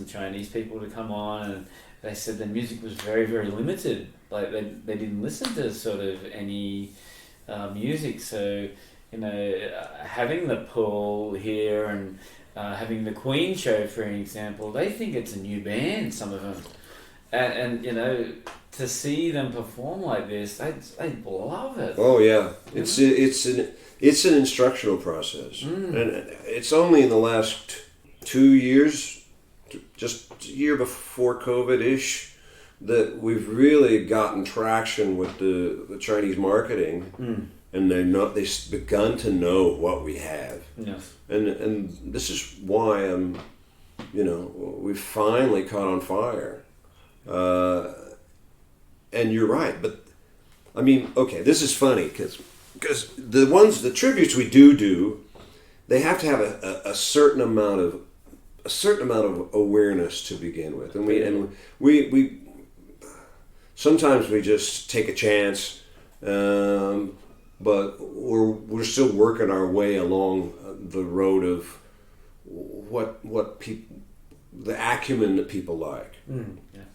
Chinese people to come on and they said the music was very, very limited. Like they didn't listen to sort of any music. So having the Pearl here and having the Queen show, for an example, they think it's a new band, some of them. And to see them perform like this, they love it. Oh, yeah. It's an instructional process. And it's only in the last 2 years, just a year before COVID-ish, that we've really gotten traction with the Chinese marketing. And they've begun to know what we have. Yes. And this is why we finally caught on fire. And you're right, but I mean, okay, this is funny because the tributes we do, they have to have a certain amount of awareness to begin with, and we sometimes we just take a chance. But we're still working our way along the road of what people, the acumen that people like,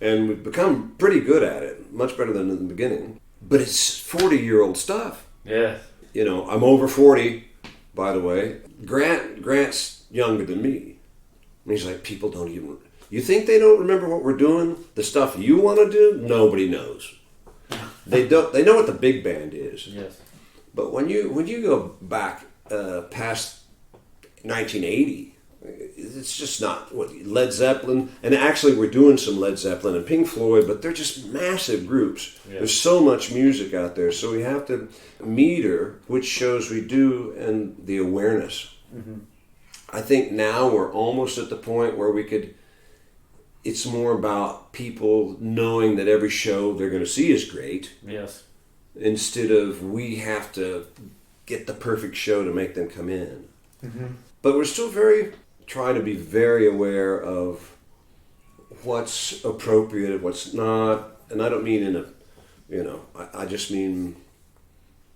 and we've become pretty good at it, much better than in the beginning. But it's 40-year-old stuff. Yeah. I'm over 40, by the way. Grant's younger than me. And he's like, people don't even. You think they don't remember what we're doing? The stuff you want to do, nobody knows. They don't. They know what the big band is. Yes. But when you go back past 1980, it's just not what Led Zeppelin, and actually we're doing some Led Zeppelin and Pink Floyd, but they're just massive groups. Yeah. There's so much music out there, so we have to meter which shows we do and the awareness. Mm-hmm. I think now we're almost at the point where it's more about people knowing that every show they're going to see is great. Yes. Instead of we have to get the perfect show to make them come in. Mm-hmm. But we're still trying to be very aware of what's appropriate, what's not. And I don't mean I just mean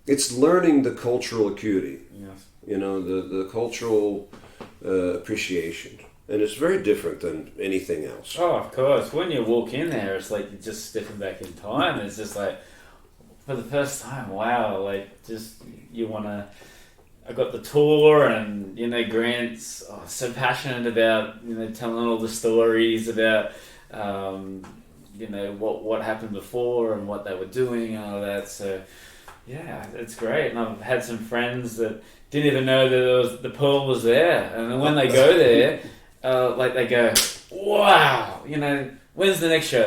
it's learning the cultural acuity. Yes. The cultural appreciation. And it's very different than anything else. Oh, of course. When you walk in there, it's like you're just stepping back in time. It's just like, for the first time, wow, like, just, you want to... I got the tour, and, Grant's so passionate about, telling all the stories about, what happened before and what they were doing and all that. So, yeah, it's great. And I've had some friends that didn't even know that the Pearl was there. And then when they go there... they go, wow, when's the next show,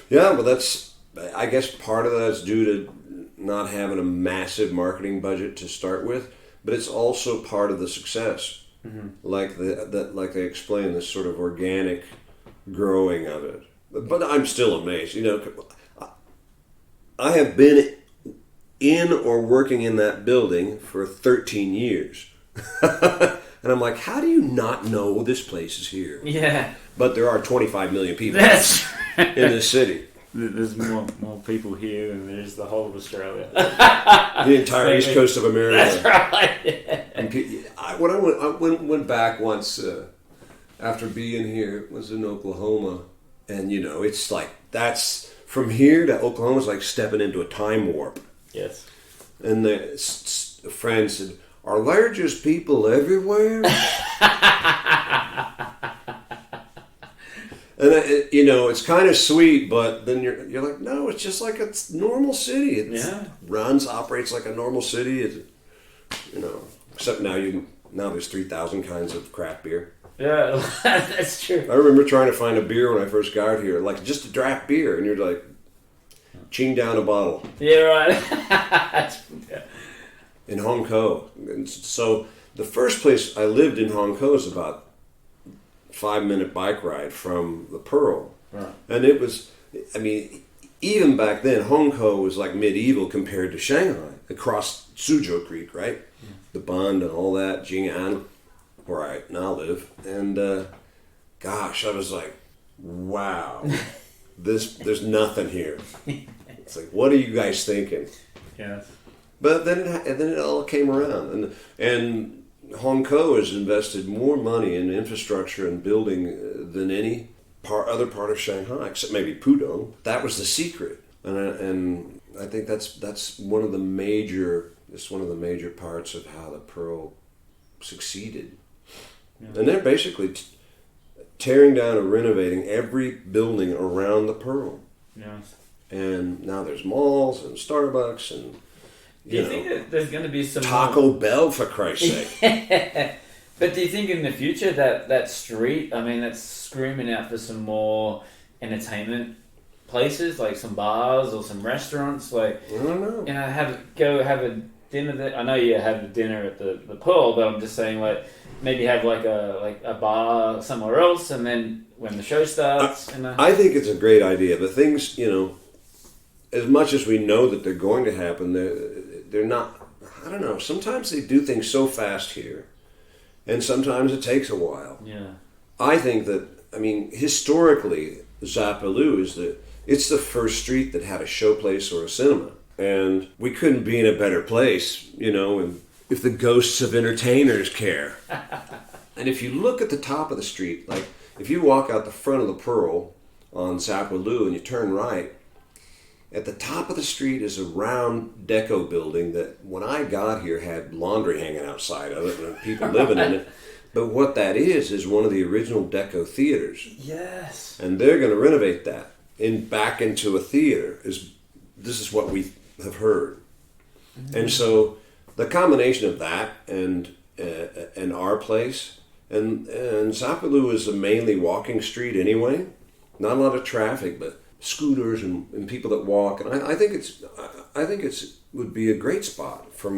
Yeah, well, I guess part of that is due to not having a massive marketing budget to start with, but it's also part of the success. Mm-hmm. Like they explain, this sort of organic growing of it. But I'm still amazed, I have been in or working in that building for 13 years. And I'm like, how do you not know this place is here? Yeah. But there are 25 million people in this city. There's more people here than there's the whole of Australia. The entire east coast of America. That's right. Yeah. And when I went back once after being here, was in Oklahoma. And, it's like, that's, from here to Oklahoma is like stepping into a time warp. Yes. And a friend said, are there just people everywhere? And it's kind of sweet, but then you're like, no, it's just like a normal city. It operates like a normal city. Except now there's 3,000 kinds of craft beer. Yeah, that's true. I remember trying to find a beer when I first got here, like just a draft beer, and you're like, ching down a bottle. Yeah, right. Yeah. In Hong Kong. And so the first place I lived in Hong Kong was about a 5-minute bike ride from the Pearl. Right. And it was, even back then, Hong Kong was like medieval compared to Shanghai, across Suzhou Creek, right? Yeah. The Bund and all that, Jing'an, where I now live. And gosh, I was like, wow, there's nothing here. It's like, what are you guys thinking? Yeah. But then it all came around, and Hong Kong has invested more money in infrastructure and building than any other part of Shanghai, except maybe Pudong. That was the secret, and I think that's one of the major parts of how the Pearl succeeded. Yeah. And they're basically tearing down and renovating every building around the Pearl. Yes. And now there's malls and Starbucks and. Do you think that there's going to be some Taco Bell, for Christ's sake? But do you think in the future that street, that's screaming out for some more entertainment places, like some bars or some restaurants? Like, I don't know. Have a dinner there. I know you have a dinner at the Pearl, but I'm just saying, like, maybe have like a bar somewhere else, and then when the show starts. I think it's a great idea, but things, as much as we know that they're going to happen, they're not. I don't know. Sometimes they do things so fast here, and sometimes it takes a while. Yeah. I think that, historically, Zappaloo it's the first street that had a showplace or a cinema, and we couldn't be in a better place, and if the ghosts of entertainers care. And if you look at the top of the street, like if you walk out the front of the Pearl on Zappaloo and you turn right. At the top of the street is a round deco building that when I got here had laundry hanging outside of it and people living in it. But what that is one of the original deco theaters. Yes. And they're going to renovate that back into a theater. This is what we have heard. Mm-hmm. And so the combination of that and our place, And Zappaloo is a mainly walking street anyway. Not a lot of traffic, but scooters and people that walk. And I think it's would be a great spot for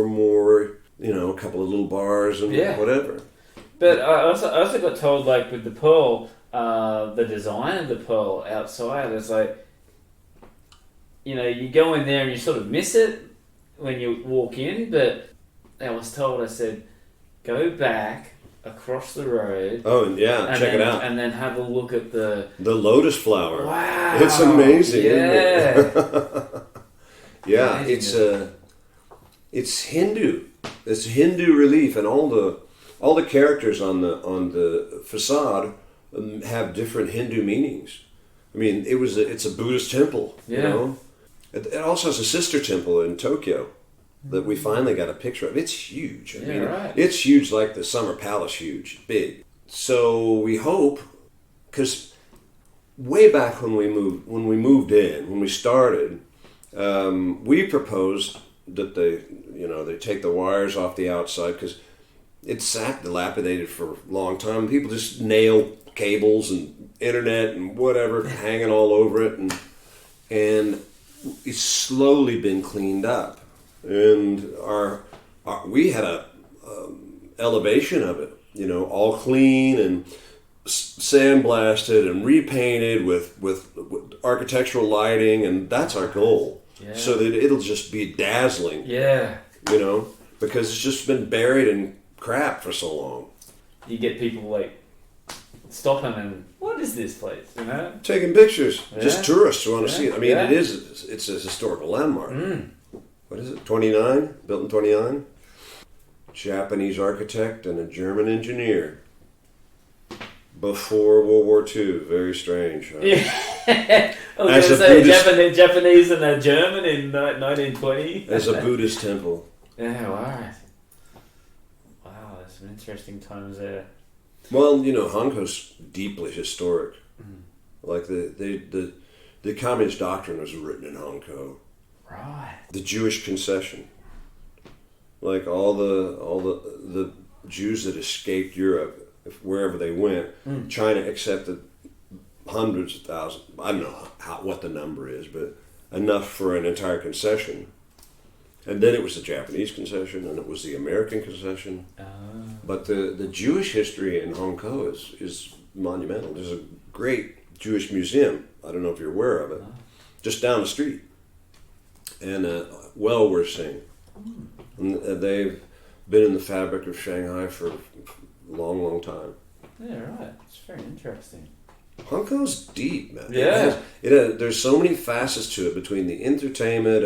more, a couple of little bars and whatever. But I also got told, like, with the Pearl, the design of the Pearl outside is like, you go in there and you sort of miss it when you walk in, but I was told, I said, go back across the road. Oh, and check it out. And then have a look at the lotus flower. Wow. It's amazing, yeah. isn't it? Yeah, amazing. It's Hindu. It's Hindu relief, and all the characters on the facade have different Hindu meanings. I mean, it's a Buddhist temple, It also has a sister temple in Tokyo that we finally got a picture of. It's huge. I mean, right. It's huge, like the Summer Palace huge, big. So we hope, because way back when we started, we proposed that they take the wires off the outside, because it's sat dilapidated for a long time. People just nail cables and internet and whatever hanging all over it, and it's slowly been cleaned up. And we had a elevation of it, all clean and sandblasted and repainted with architectural lighting, and that's our goal. Yeah. So that it'll just be dazzling. Yeah. Because it's just been buried in crap for so long. You get people like stopping and, what is this place? Taking pictures. Yeah. Just tourists who want to see it. I mean, it's a historical landmark. Mm. What is it? 29? Built in 29? Japanese architect and a German engineer. Before World War II. Very strange. Huh? Yeah. I was going to say Japanese and a German in 1920. As a Buddhist temple. Yeah, right. Wow, there's some interesting times there. Well, Hong Kong's deeply historic. Mm. Like the Communist doctrine was written in Hong Kong. Right. The Jewish concession. Like all the Jews that escaped Europe, wherever they went, China accepted hundreds of thousands. I don't know what the number is, but enough for an entire concession. And then it was the Japanese concession, and it was the American concession. But the Jewish history in Hong Kong is monumental. There's a great Jewish museum. I don't know if you're aware of it. Just down the street. And well worth seeing. And they've been in the fabric of Shanghai for a long, long time. Yeah, right. It's very interesting. Hong Kong's deep, man. Yeah. There's so many facets to it, between the entertainment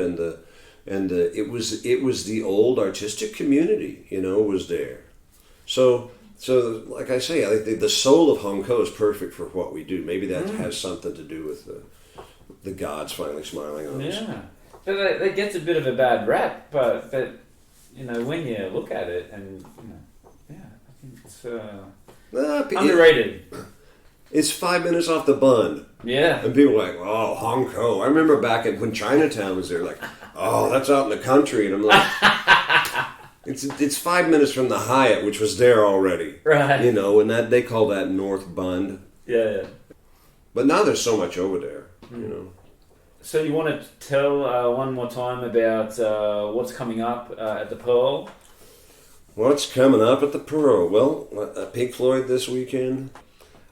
and it was the old artistic community, was there. So like I say, I think the soul of Hong Kong is perfect for what we do. Maybe that has something to do with the gods finally smiling on us. Yeah. But it gets a bit of a bad rap, but when you look at it, and I think it's underrated. It's 5 minutes off the bun. Yeah. And people are like, oh, Hong Kong. I remember back when Chinatown was there, like, oh, that's out in the country. And I'm like, it's 5 minutes from the Hyatt, which was there already. Right. And they call that North Bund. Yeah. But now there's so much over there, So you want to tell one more time about what's coming up at the Pearl? What's coming up at the Pearl? Well, Pink Floyd this weekend.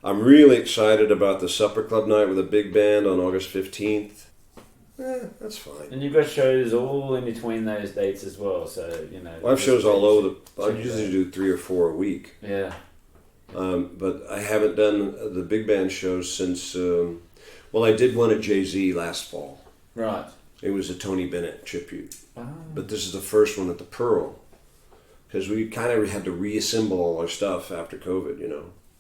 I'm really excited about the Supper Club night with a big band on August 15th. That's fine. And you've got shows all in between those dates as well, so, I have shows all over I usually do 3 or 4 a week. Yeah. But I haven't done the big band shows since... I did one at Jay-Z last fall. Right. It was a Tony Bennett tribute. Oh. But this is the first one at the Pearl. Because we kind of had to reassemble all our stuff after COVID,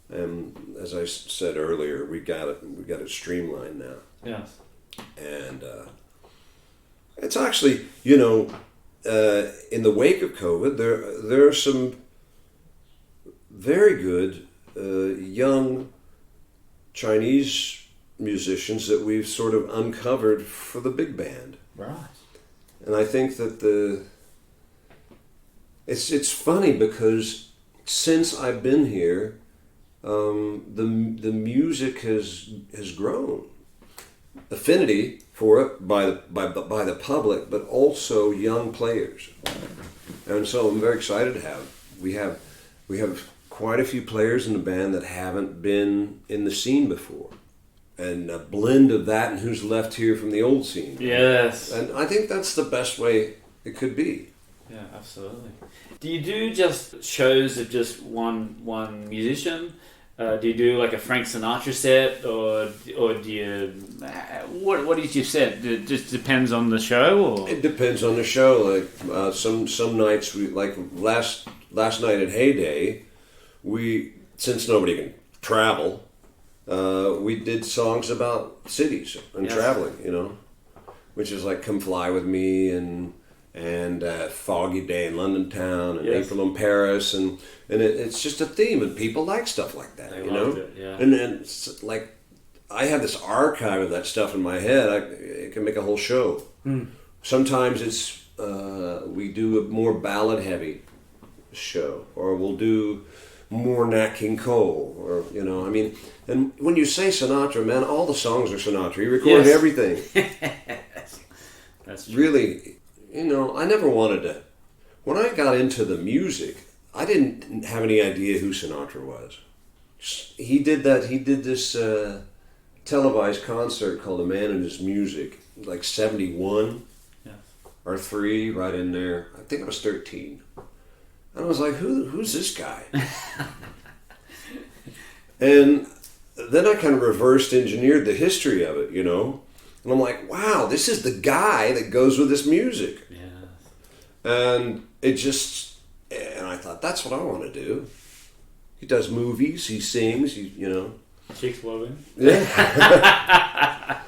And as I said earlier, we got it streamlined now. Yes. And it's actually, in the wake of COVID, there are some very good young Chinese musicians that we've sort of uncovered for the big band. Right. And I think that it's funny because since I've been here, the music has grown. Affinity for it by the public, but also young players, and so I'm very excited to have. We have quite a few players in the band that haven't been in the scene before, and a blend of that and who's left here from the old scene. Yes, and I think that's the best way it could be. Yeah, absolutely. Do you do just shows of just one musician? Do you do like a Frank Sinatra set, or do you? What is your set? It just depends on the show, or it depends on the show. Like some nights, we like last night at Heyday, since nobody can travel, we did songs about cities and traveling. Which is like "Come Fly with Me" and Foggy Day in London Town and April in Paris, and it's just a theme, and people like stuff like that. They loved it, yeah. And it's like I have this archive of that stuff in my head. It can make a whole show. Sometimes it's we do a more ballad heavy show, or we'll do more Nat King Cole, or I mean. And when you say Sinatra, man, all the songs are Sinatra. He recorded everything. That's true. Really. I never wanted to. When I got into the music, I didn't have any idea who Sinatra was. He did this televised concert called "A Man and His Music," like 71 or 3, right in there. I think I was 13, and I was like, "Who's this guy?" And then I kind of reversed engineered the history of it, And I'm like, wow, this is the guy that goes with this music. Yeah. And and I thought, that's what I want to do. He does movies, he sings, Chicks love him. Yeah.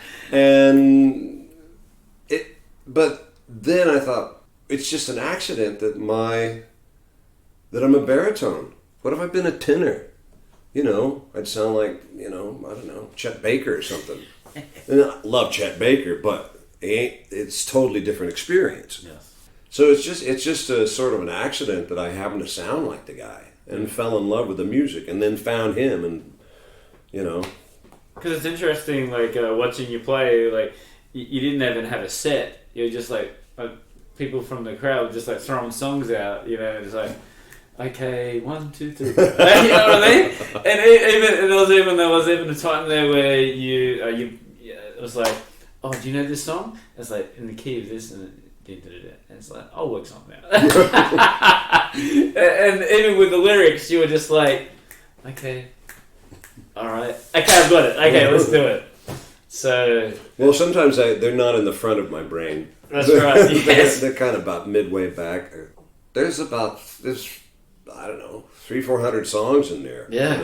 But then I thought, it's just an accident that I'm a baritone. What if I've been a tenor? I'd sound like, I don't know, Chet Baker or something. And I love Chet Baker, but it's totally different experience. Yes. So it's just a sort of an accident that I happened to sound like the guy and fell in love with the music, and then found him, and Because it's interesting, like watching you play. Like you didn't even have a set. You're just like people from the crowd just like throwing songs out. It's like. Okay, 1, 2, 3. You know what I mean? And there was even a time there where it was like, oh, do you know this song? It's like in the key of this, and it's like, I'll work something out. And even with the lyrics, you were just like, okay, all right, okay, I've got it. Okay, let's do it. So, well, sometimes they're not in the front of my brain. That's right. Yes, they're kind of about midway back. There's I don't know, 300-400 songs in there. Yeah.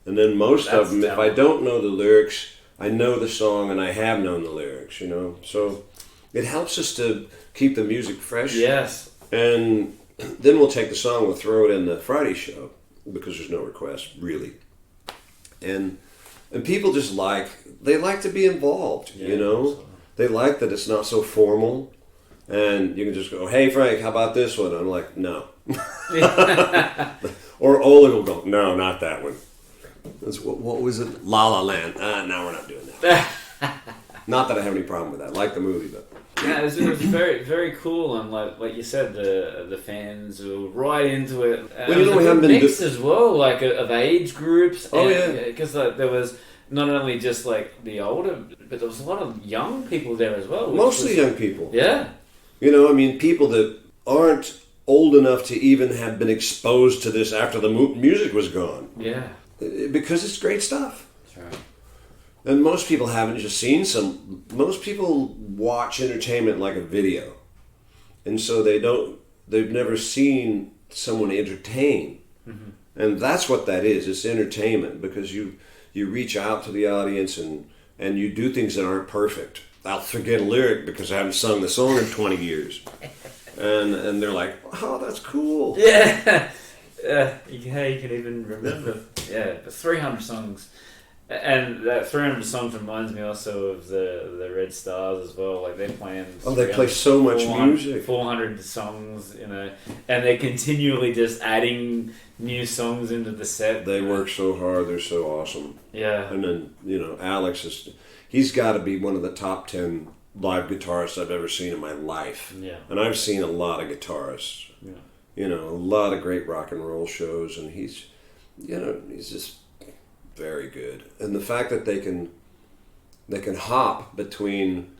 And then most That's of them, if I don't know the lyrics, I know the song and I have known the lyrics, So it helps us to keep the music fresh. Yes. And then we'll take the song, we'll throw it in the Friday show, because there's no request, really. And people just like to be involved, Absolutely. They like that it's not so formal. And you can just go, hey, Frank, how about this one? I'm like, no. Or Oleg will go, no, not that one. What was it? La La Land. No, we're not doing that. Not that I have any problem with that. I like the movie, but... Yeah, it was very, very cool, and like you said, the fans were right into it. Well, it was we haven't been mix as well, like of age groups. Oh, because there was not only just like the older, but there was a lot of young people there as well. Mostly young people. Yeah. People that aren't old enough to even have been exposed to this after the music was gone. Yeah. Because it's great stuff. That's right. And most people haven't just seen most people watch entertainment like a video. And so they've never seen someone entertain. Mm-hmm. And that's what that is. It's entertainment, because you reach out to the audience and you do things that aren't perfect. I'll forget a lyric because I haven't sung the song in 20 years. And they're like, oh, that's cool. Yeah. You can even remember. Yeah, the 300 songs. And that 300 songs reminds me also of the Red Stars as well. Like they're playing. They play so much music. 400 songs, you know, and they're continually just adding new songs into the set. They work so hard. They're so awesome. Yeah. And then, Alex he's got to be one of the top 10 live guitarists I've ever seen in my life. Yeah. And I've seen a lot of guitarists. Yeah. A lot of great rock and roll shows, and he's just very good. And the fact that they can hop between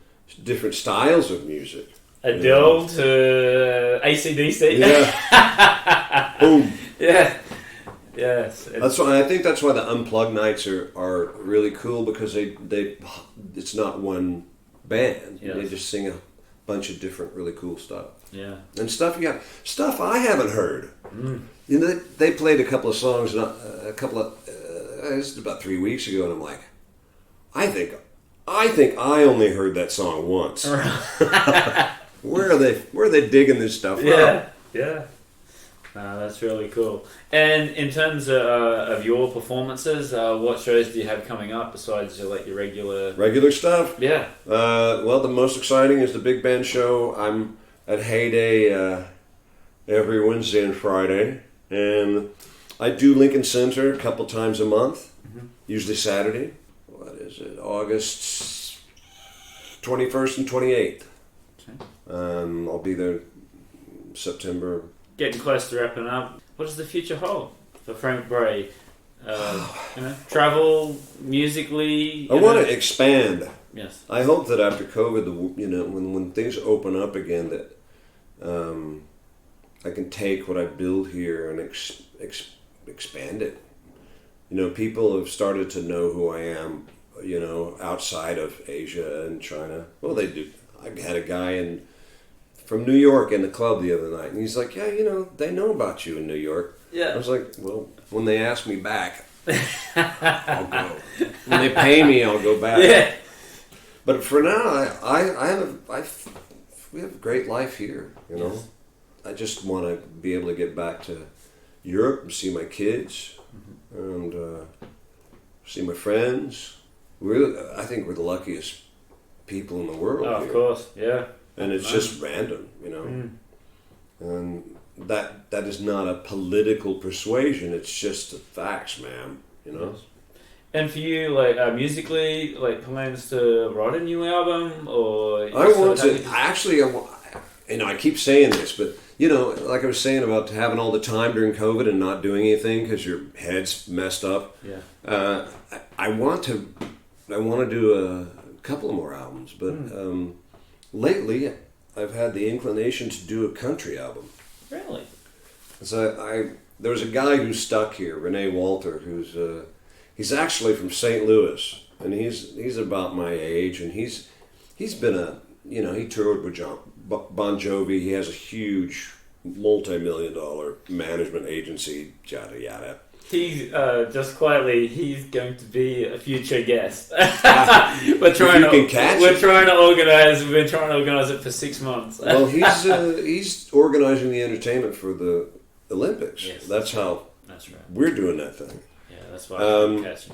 different styles of music. Adele to AC/DC. Yeah. Boom. Yeah. Yes. I think that's why the unplugged nights are really cool, because they it's not one band. Yes. They just sing a bunch of different really cool stuff. Yeah. And stuff I haven't heard. They played a couple of songs, it's about 3 weeks ago, and I'm like, I think I only heard that song once. Where are they digging this stuff up? Yeah. That's really cool. And in terms of your performances, what shows do you have coming up besides your regular stuff? Yeah. Well, the most exciting is the big band show. I'm at Heyday every Wednesday and Friday, and I do Lincoln Center a couple times a month, usually Saturday. What is it? August 21st and 28th. Okay. I'll be there September. Getting close to wrapping up. What does the future hold for Frank Bray? Travel, musically. I want to expand. Yes. I hope that after COVID, when things open up again, that I can take what I build here and expand it. People have started to know who I am, outside of Asia and China. Well, they do. I had a guy from New York in the club the other night, and he's like, yeah, they know about you in New York. Yeah. I was like, well, when they ask me back, I'll go. When they pay me, I'll go back. Yeah. But for now, we have a great life here, Yes. I just want to be able to get back to Europe and see my kids and see my friends. I think we're the luckiest people in the world. Oh, of course, yeah. And it's just random, And that is not a political persuasion. It's just the facts, ma'am. Yes. And for you, musically, plans to write a new album, or I want to. Actually, I keep saying this, but like I was saying about having all the time during COVID and not doing anything because your head's messed up. Yeah. I want to do a couple of more albums, but. Lately, I've had the inclination to do a country album. Really? So there was a guy who's stuck here, Renee Walter, he's actually from St. Louis, and he's about my age, and he's been he toured with Bon Jovi. He has a huge multi-million-dollar management agency, yada yada. He's just quietly. He's going to be a future guest. We're trying to organize. We've been trying to organize it for 6 months. Well, he's organizing the entertainment for the Olympics. Yes, that's how. That's right. We're doing that thing. Yeah, that's why I'm catching.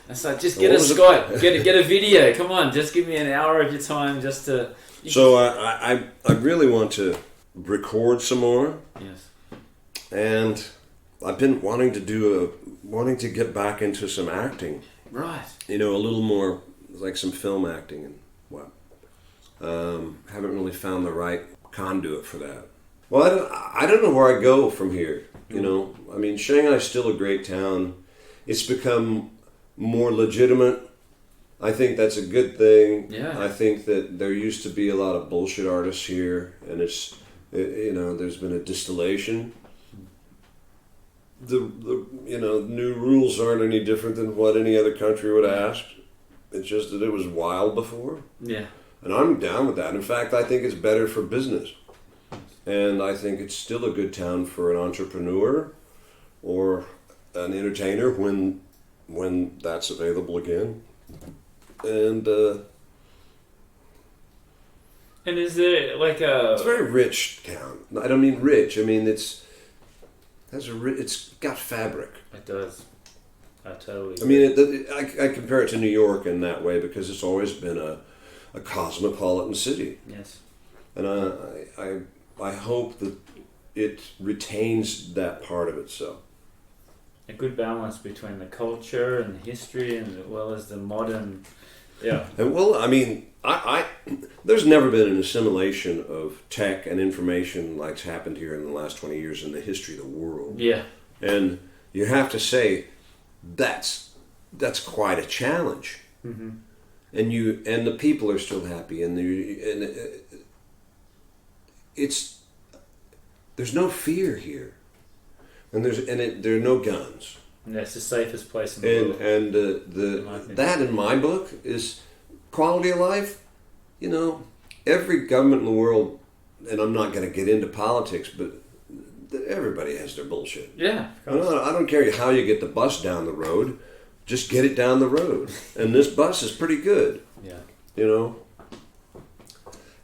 It's like, just get a Skype, get a video. Come on, just give me an hour of your time just to. So I really want to record some more. Yes. And I've been wanting to get back into some acting. Right. A little more like some film acting and what. Haven't really found the right conduit for that. Well, I don't know where I go from here. I mean, Shanghai's still a great town. It's become more legitimate. I think that's a good thing. Yeah. I think that there used to be a lot of bullshit artists here, and there's been a distillation. The new rules aren't any different than what any other country would ask. It's just that it was wild before. Yeah. And I'm down with that. In fact, I think it's better for business. And I think it's still a good town for an entrepreneur or an entertainer when that's available again. And is there it's a very rich town. I don't mean rich. I mean it's got fabric. It does. I totally I mean, I compare it to New York in that way because it's always been a cosmopolitan city. Yes. And I hope that it retains that part of itself. A good balance between the culture and the history, and as well as the modern. Yeah. And well, I mean, I there's never been an assimilation of tech and information like's happened here in the last 20 years in the history of the world. Yeah. And you have to say that's quite a challenge. Mm-hmm. And the people are still happy, and there's no fear here, and there are no guns. And that's the safest place in the world. And that in my book is quality of life. You know, every government in the world, and I'm not going to get into politics, but everybody has their bullshit. Yeah. I don't care how you get the bus down the road, just get it down the road. And this bus is pretty good. Yeah. You know.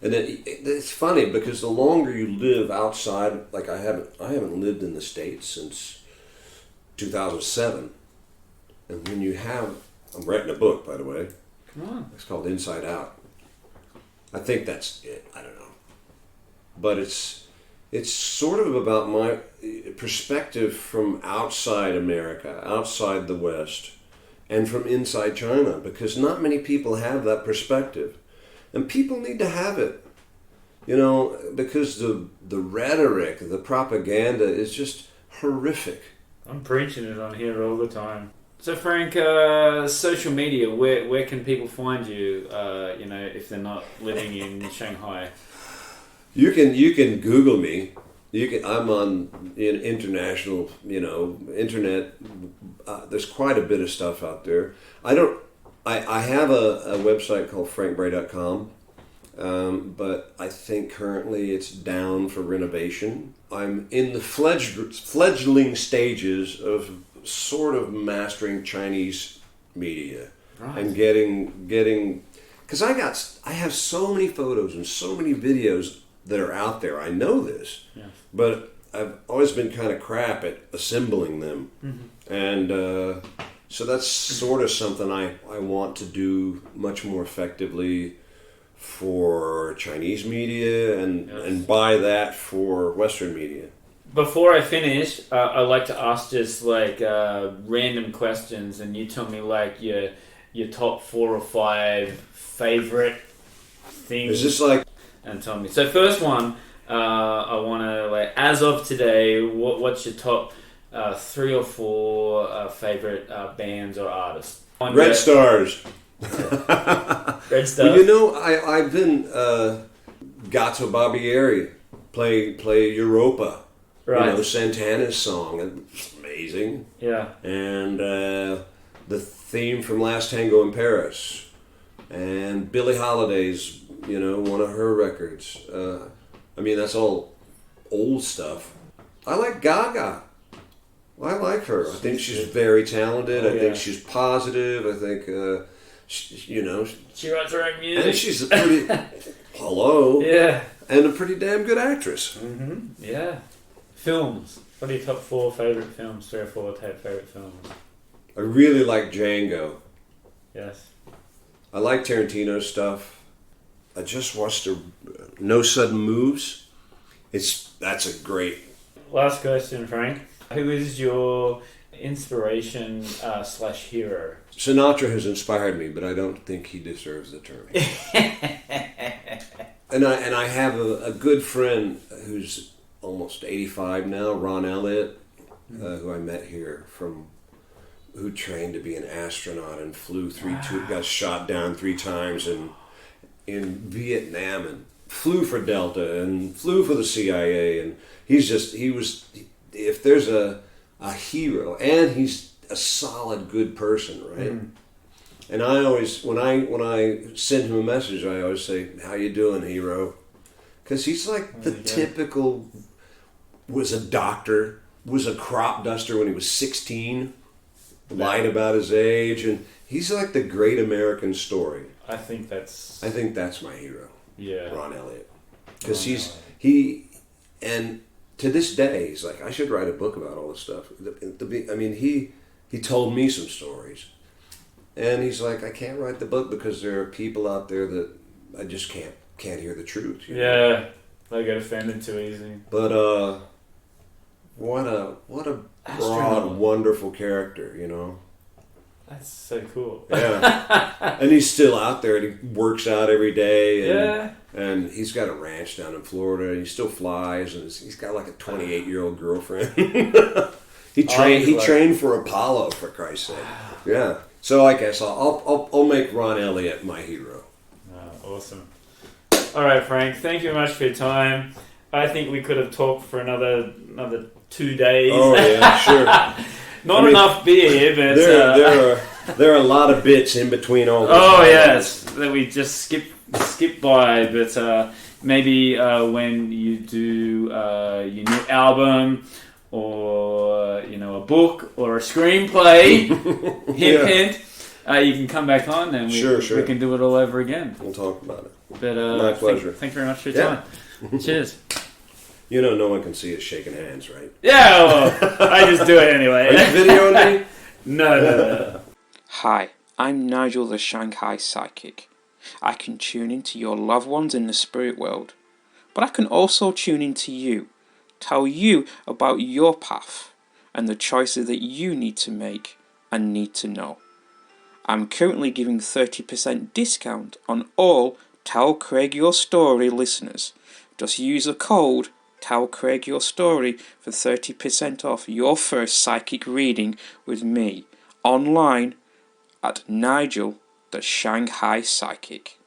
And it's funny because the longer you live outside, like I haven't lived in the States since 2007, and when you have, I'm writing a book, by the way. Come on. It's called Inside Out. I think that's it. I don't know, but it's sort of about my perspective from outside America, outside the West, and from inside China, because not many people have that perspective. And people need to have it, you know, because the rhetoric, the propaganda is just horrific. I'm preaching it on here all the time. So Frank, social media, where can people find you, you know, if they're not living in Shanghai? You can Google me. I'm on international, you know, internet. There's quite a bit of stuff out there. I have a website called frankbray.com, but I think currently it's down for renovation. I'm in the fledgling stages of sort of mastering Chinese media. Right. And getting, because I have so many photos and so many videos that are out there. I know this, Yeah. but I've always been kind of crap at assembling them. Mm-hmm. And so that's sort of something I want to do much more effectively for Chinese media and by that for Western media. Before I finish, I like to ask just like random questions, and you tell me like your top 4 or 5 favorite things. Is this like? And tell me. So first one, I want to like as of today, what's your top 3 or 4 favorite bands or artists? Red Stars. Red Stars. Well, you know, I've been Gato Barbieri play Europa. Right. You know, Santana's song. It's amazing. Yeah. And the theme from Last Tango in Paris. And Billie Holiday's, you know, one of her records. I mean, that's all old stuff. I like Gaga. I like her. I think she's very talented. I think she's positive. I think, you know. She writes her own music. And she's a pretty, hello. Yeah. And a pretty damn good actress. Mm-hmm. Yeah. Films. What are your top 4 favorite films? 3 or 4 favorite films? I really like Django. Yes. I like Tarantino's stuff. I just watched No Sudden Moves. That's a great. Last question, Frank. Who is your inspiration / hero? Sinatra has inspired me, but I don't think he deserves the term. and I have a good friend who's almost 85 now, Ron Elliott, who I met here who trained to be an astronaut and flew got shot down 3 times in Vietnam and flew for Delta and flew for the CIA, and if there's a hero, and he's a solid good person, right? Mm. And I always, when I send him a message, I always say, "How you doing, hero?" Because he's like the typical, was a doctor, was a crop duster when he was 16, lied about his age, and he's like the great American story. I think that's my hero. Yeah. Ron Elliott. Because and to this day, he's like, I should write a book about all this stuff. I mean, he told me some stories. And he's like, I can't write the book because there are people out there that I just can't hear the truth. You know? Yeah, they get offended too easy. But what a broad, wonderful character, you know. That's so cool. Yeah, and he's still out there, and he works out every day. And, Yeah. and he's got a ranch down in Florida, and he still flies, and he's got like a 28-year-old girlfriend. He trained for Apollo, for Christ's sake. Yeah. So I guess I'll make Ron Elliott my hero. Oh, awesome. All right, Frank. Thank you very much for your time. I think we could have talked for another 2 days. Oh yeah, sure. Not enough beer, but there are a lot of bits in between all. Oh yes, that we just skip by. But maybe when you do your new album, or a book or a screenplay, hint, you can come back on and we can do it all over again. We'll talk about it. But my pleasure. Thank you very much for your time. Cheers. No one can see us shaking hands, right? Yeah, well, I just do it anyway. Are you videoing me? No. Hi, I'm Nigel the Shanghai Psychic. I can tune into your loved ones in the spirit world, but I can also tune into you, tell you about your path and the choices that you need to make and need to know. I'm currently giving 30% discount on all Tell Craig Your Story listeners. Just use the code Tell Craig Your Story for 30% off your first psychic reading with me online at Nigel the Shanghai Psychic.